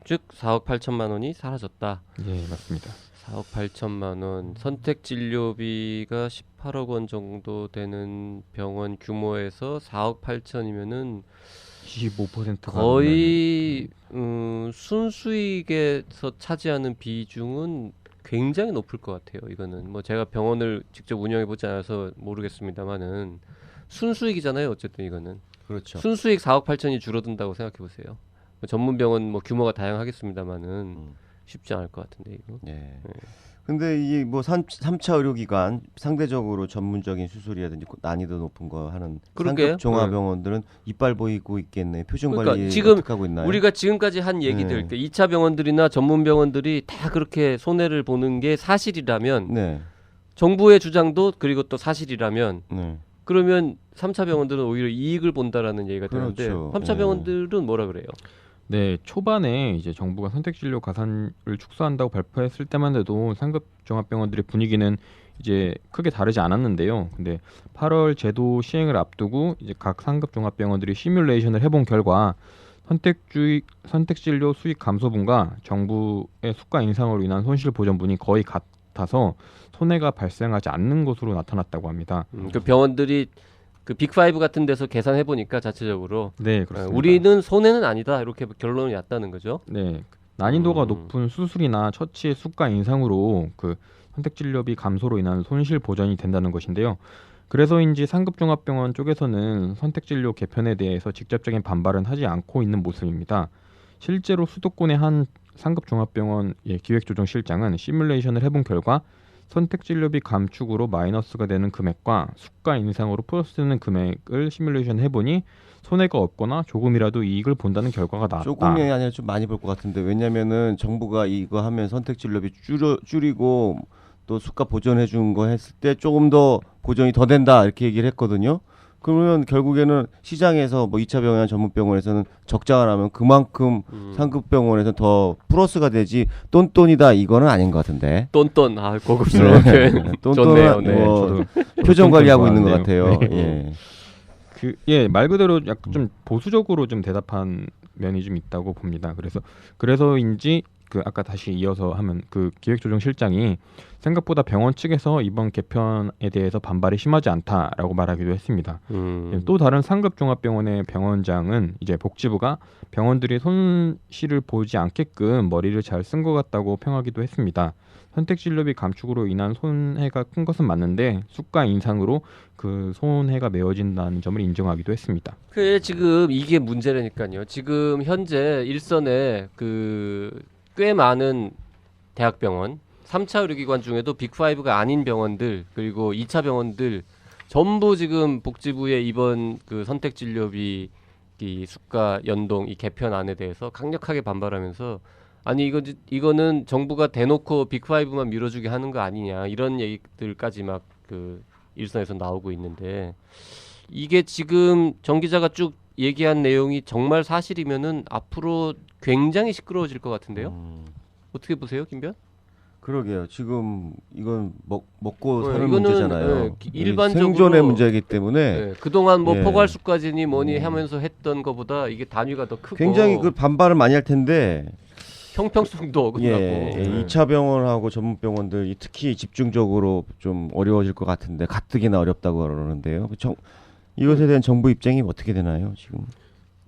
즉 4억 8천만 원이 사라졌다. 예, 맞습니다. 4억 8천만 원. 선택 진료비가 18억 원 정도 되는 병원 규모에서 4억 8천이면은 25%가 거의 순수익에서 차지하는 비중은 굉장히 높을 것 같아요. 이거는 뭐 제가 병원을 직접 운영해 보지 않아서 모르겠습니다만은 순수익이잖아요. 어쨌든 이거는 그렇죠. 순수익 4억 8천이 줄어든다고 생각해 보세요. 전문 병원 뭐 규모가 다양하겠습니다만은 쉽지 않을 것 같은데 이거. 네. 근데 이게 뭐 3차 의료기관 상대적으로 전문적인 수술이라든지 난이도 높은 거 하는 그러게요. 상급 종합병원들은 이빨 보이고 있겠네. 표준 그러니까 관리 지금 어떻게 하고 있나요? 우리가 지금까지 한 얘기들, 네. 2차 병원들이나 전문 병원들이 다 그렇게 손해를 보는 게 사실이라면 네. 정부의 주장도 그리고 또 사실이라면 네. 그러면 3차 병원들은 오히려 이익을 본다라는 얘기가 되는데 그렇죠. 3차 네. 병원들은 뭐라 그래요? 네, 초반에 이제 정부가 선택진료 가산을 축소한다고 발표했을 때만 해도 상급 종합병원들의 분위기는 이제 크게 다르지 않았는데요. 근데 8월 제도 시행을 앞두고 이제 각 상급 종합병원들이 시뮬레이션을 해본 결과 선택진료 수익 감소분과 정부의 수가 인상으로 인한 손실 보전분이 거의 같아서 손해가 발생하지 않는 것으로 나타났다고 합니다. 그 병원들이 그 빅5 같은 데서 계산해 보니까 자체적으로 네, 그렇습니다. 우리는 손해는 아니다 이렇게 결론이 났다는 거죠. 네, 난이도가 높은 수술이나 처치의 수가 인상으로 그 선택진료비 감소로 인한 손실 보전이 된다는 것인데요. 그래서인지 상급종합병원 쪽에서는 선택진료 개편에 대해서 직접적인 반발은 하지 않고 있는 모습입니다. 실제로 수도권의 한 상급종합병원 기획조정실장은 시뮬레이션을 해본 결과 선택진료비 감축으로 마이너스가 되는 금액과 수가 인상으로 플러스되는 금액을 시뮬레이션 해보니 손해가 없거나 조금이라도 이익을 본다는 결과가 나왔다. 조금이 아니라 좀 많이 볼 것 같은데 왜냐면은 정부가 이거 하면 선택진료비 줄이고 또 수가 보전해 준 거 했을 때 조금 더 보전이 더 된다 이렇게 얘기를 했거든요. 그러면 결국에는 시장에서 뭐 2차 병원 전문병원에서는 적자가 나면 그만큼 상급 병원에서 더 플러스가 되지 똔똔이다 이거는 아닌 것 같은데. 똔똔 고급스러운 표현. 좋네요. 네. 뭐 표정 관리하고 있는 것 좋아하네요. 같아요. 예. 말 그대로 약간 좀 보수적으로 좀 대답한 면이 좀 있다고 봅니다. 그래서인지 그 아까 다시 이어서 하면 그 기획조정실장이 생각보다 병원 측에서 이번 개편에 대해서 반발이 심하지 않다라고 말하기도 했습니다. 또 다른 상급종합병원의 병원장은 이제 복지부가 병원들이 손실을 보지 않게끔 머리를 잘 쓴 것 같다고 평하기도 했습니다. 선택진료비 감축으로 인한 손해가 큰 것은 맞는데 수가 인상으로 그 손해가 메워진다는 점을 인정하기도 했습니다. 지금 이게 문제라니까요. 지금 현재 일선에 꽤 많은 대학병원, 3차 의료기관 중에도 빅5가 아닌 병원들 그리고 2차 병원들 전부 지금 복지부의 이번 그 선택진료비 이 수가 연동 이 개편안에 대해서 강력하게 반발하면서 아니 이거는 정부가 대놓고 빅5만 밀어주게 하는 거 아니냐 이런 얘기들까지 막 그 일선에서 나오고 있는데 이게 지금 정 기자가 쭉 얘기한 내용이 정말 사실이면은 앞으로 굉장히 시끄러워질 것 같은데요. 어떻게 보세요, 김변? 그러게요. 지금 이건 먹고 네, 사는 이거는, 문제잖아요. 일반적으로 생존의 문제이기 때문에 그동안 뭐 예. 포괄수까지니 뭐니 하면서 했던 것보다 이게 단위가 더 크고 굉장히 그 반발을 많이 할 텐데 형평성도 어긋나고 예, 2차 병원하고 전문 병원들 특히 집중적으로 좀 어려워질 것 같은데 가뜩이나 어렵다고 그러는데요. 이것에 대한 정부 입장이 어떻게 되나요, 지금?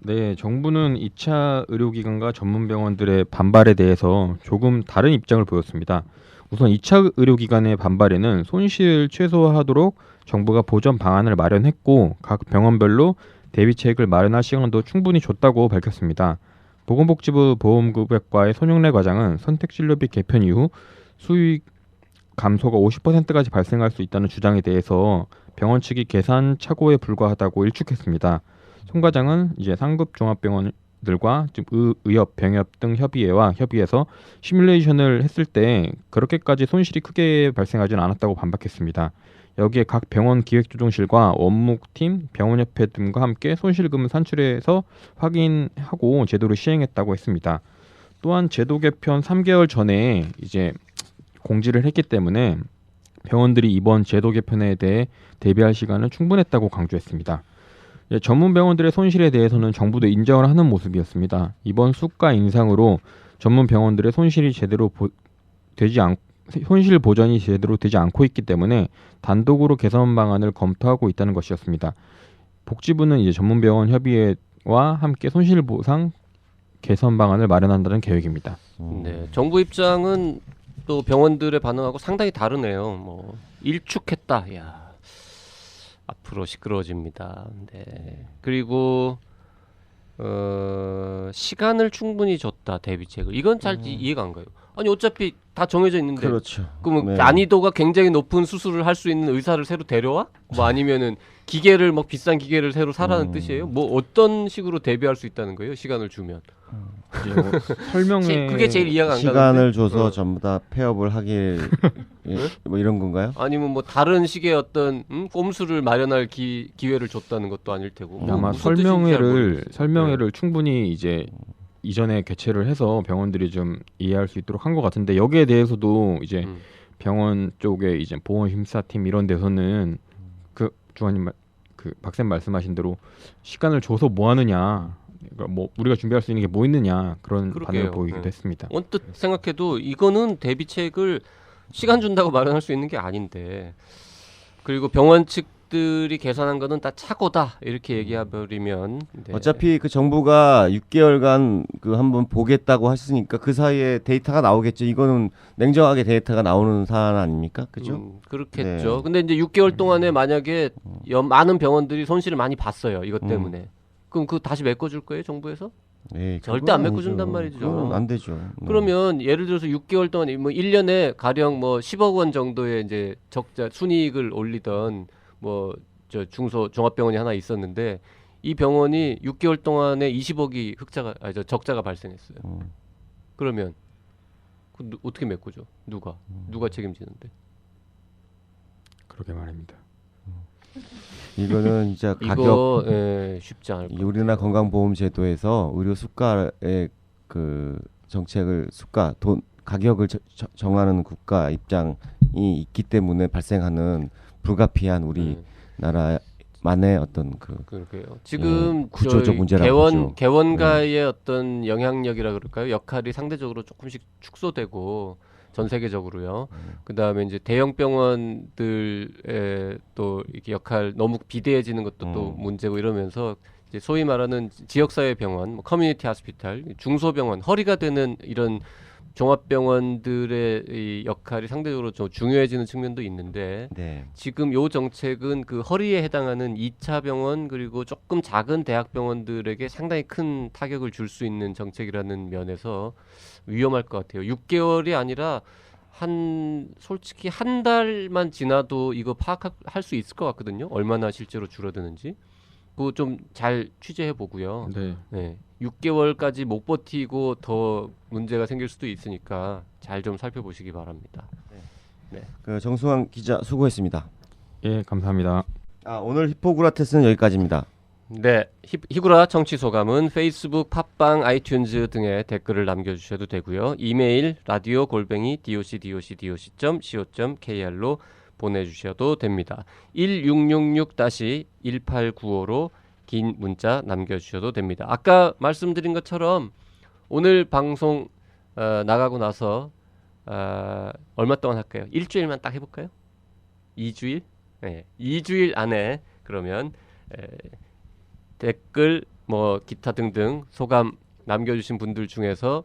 네, 정부는 2차 의료기관과 전문병원들의 반발에 대해서 조금 다른 입장을 보였습니다. 우선 2차 의료기관의 반발에는 손실을 최소화하도록 정부가 보전 방안을 마련했고 각 병원별로 대비책을 마련할 시간도 충분히 줬다고 밝혔습니다. 보건복지부 보험급여과의 손용래 과장은 선택진료비 개편 이후 수익 감소가 50%까지 발생할 수 있다는 주장에 대해서 병원 측이 계산 착오에 불과하다고 일축했습니다. 손 과장은 이제 상급 종합병원들과 의협, 병협 등 협의해서 시뮬레이션을 했을 때 그렇게까지 손실이 크게 발생하지는 않았다고 반박했습니다. 여기에 각 병원 기획조정실과 원무팀, 병원협회 등과 함께 손실금을 산출해서 확인하고 제도를 시행했다고 했습니다. 또한 제도 개편 3개월 전에 이제 공지를 했기 때문에 병원들이 이번 제도 개편에 대해 대비할 시간은 충분했다고 강조했습니다. 전문 병원들의 손실에 대해서는 정부도 인정을 하는 모습이었습니다. 이번 수가 인상으로 전문 병원들의 손실 보전이 제대로 되지 않고 있기 때문에 단독으로 개선 방안을 검토하고 있다는 것이었습니다. 복지부는 이제 전문병원 협의회와 함께 손실 보상 개선 방안을 마련한다는 계획입니다. 네, 정부 입장은 또 병원들의 반응하고 상당히 다르네요. 뭐 일축했다. 야, 앞으로 시끄러워집니다. 네. 그리고 시간을 충분히 줬다 대비책을. 이건 잘 이해가 안 가요. 아니 어차피 다 정해져 있는데. 그렇죠. 그러면 네. 난이도가 굉장히 높은 수술을 할 수 있는 의사를 새로 데려와? 뭐 아니면은 기계를 막 비싼 기계를 새로 사라는 뜻이에요? 뭐 어떤 식으로 대비할 수 있다는 거예요? 시간을 주면. 이제 뭐 설명에 그게 제일 이해가 안 가는데. 시간을 줘서 전부 다 폐업을 하길 뭐 이런 건가요? 아니면 뭐 다른 식의 어떤 꼼수를 마련할 기회를 줬다는 것도 아닐 테고. 아마 무슨 뜻인지 잘 모르겠어요. 설명회를 충분히 이제 이전에 개최를 해서 병원들이 좀 이해할 수 있도록 한 것 같은데 여기에 대해서도 이제 병원 쪽에 이제 보험심사팀 이런 데서는 그 주관님 그 박쌤 말씀하신 대로 시간을 줘서 뭐 하느냐, 그러니까 뭐 우리가 준비할 수 있는 게 뭐 있느냐 그런 그러게요. 반응을 보이기도 했습니다. 언뜻 생각해도 이거는 대비책을 시간 준다고 마련할 수 있는 게 아닌데, 그리고 병원 측들이 계산한 거는 다 착오다 이렇게 얘기해버리면 네. 어차피 그 정부가 6개월간 그 한번 보겠다고 하시니까 그 사이에 데이터가 나오겠죠. 이거는 냉정하게 데이터가 나오는 사안 아닙니까? 그죠? 그렇겠죠. 네. 근데 이제 6개월 동안에 만약에 많은 병원들이 손실을 많이 봤어요. 이것 때문에. 그럼 그거 다시 메꿔줄 거예요, 정부에서? 에이, 절대 안 그건 메꿔준단 아니죠. 말이죠. 그건 안 되죠. 네. 그러면 예를 들어서 6개월 동안 뭐 1년에 가령 뭐 10억 원 정도의 이제 적자 순이익을 올리던 뭐 저 중소 종합병원이 하나 있었는데 이 병원이 6개월 동안에 20억이 적자가 발생했어요. 그러면 어떻게 메꾸죠? 누가 책임지는데? 그러게 말입니다. 이거는 진짜 이거 쉽지 않을 것 우리나라 건강보험제도에서 의료 수가의 그 정책을 가격을 정하는 국가 입장이 있기 때문에 발생하는 불가피한 우리나라만의 어떤 그러게요. 지금 구조적 문제라고 보죠. 개원가의 어떤 영향력이라 그럴까요? 역할이 상대적으로 조금씩 축소되고 전 세계적으로요. 그다음에 이제 대형 병원들의 또 이렇게 역할 너무 비대해지는 것도 또 문제고 이러면서 이제 소위 말하는 지역사회 병원, 뭐 커뮤니티 하스피탈, 중소병원, 허리가 되는 이런 종합병원들의 이 역할이 상대적으로 좀 중요해지는 측면도 있는데 네. 지금 요 정책은 그 허리에 해당하는 2차 병원 그리고 조금 작은 대학병원들에게 상당히 큰 타격을 줄 수 있는 정책이라는 면에서 위험할 것 같아요. 6개월이 아니라 솔직히 한 달만 지나도 이거 파악할 수 있을 것 같거든요. 얼마나 실제로 줄어드는지. 그거 좀 잘 취재해 보고요. 네. 6개월까지 못 버티고 더 문제가 생길 수도 있으니까 잘 좀 살펴보시기 바랍니다. 네. 그 정승환 기자 수고했습니다. 예, 감사합니다. 오늘 히포크라테스는 여기까지입니다. 네, 히구라 정치 소감은 페이스북, 팟빵, 아이튠즈 등에 댓글을 남겨주셔도 되고요. 이메일 radio@doc.co.kr로 보내주셔도 됩니다. 1666-1895로 긴 문자 남겨주셔도 됩니다. 아까 말씀드린 것처럼 오늘 방송 나가고 나서 얼마 동안 할까요? 일주일만 딱 해볼까요? 2주일? 네, 2주일 안에 그러면 댓글 뭐 기타 등등 소감 남겨주신 분들 중에서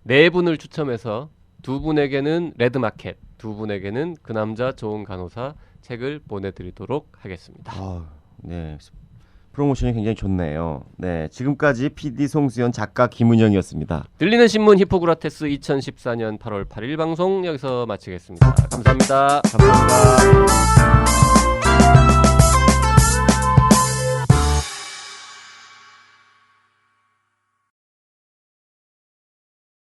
4분을 추첨해서 2분에게는 레드마켓, 2분에게는 그 남자 좋은 간호사 책을 보내드리도록 하겠습니다. 네, 프로모션이 굉장히 좋네요. 네, 지금까지 PD 송수연, 작가 김은영이었습니다. 들리는 신문 히포크라테스 2014년 8월 8일 방송 여기서 마치겠습니다. 감사합니다. 감사합니다.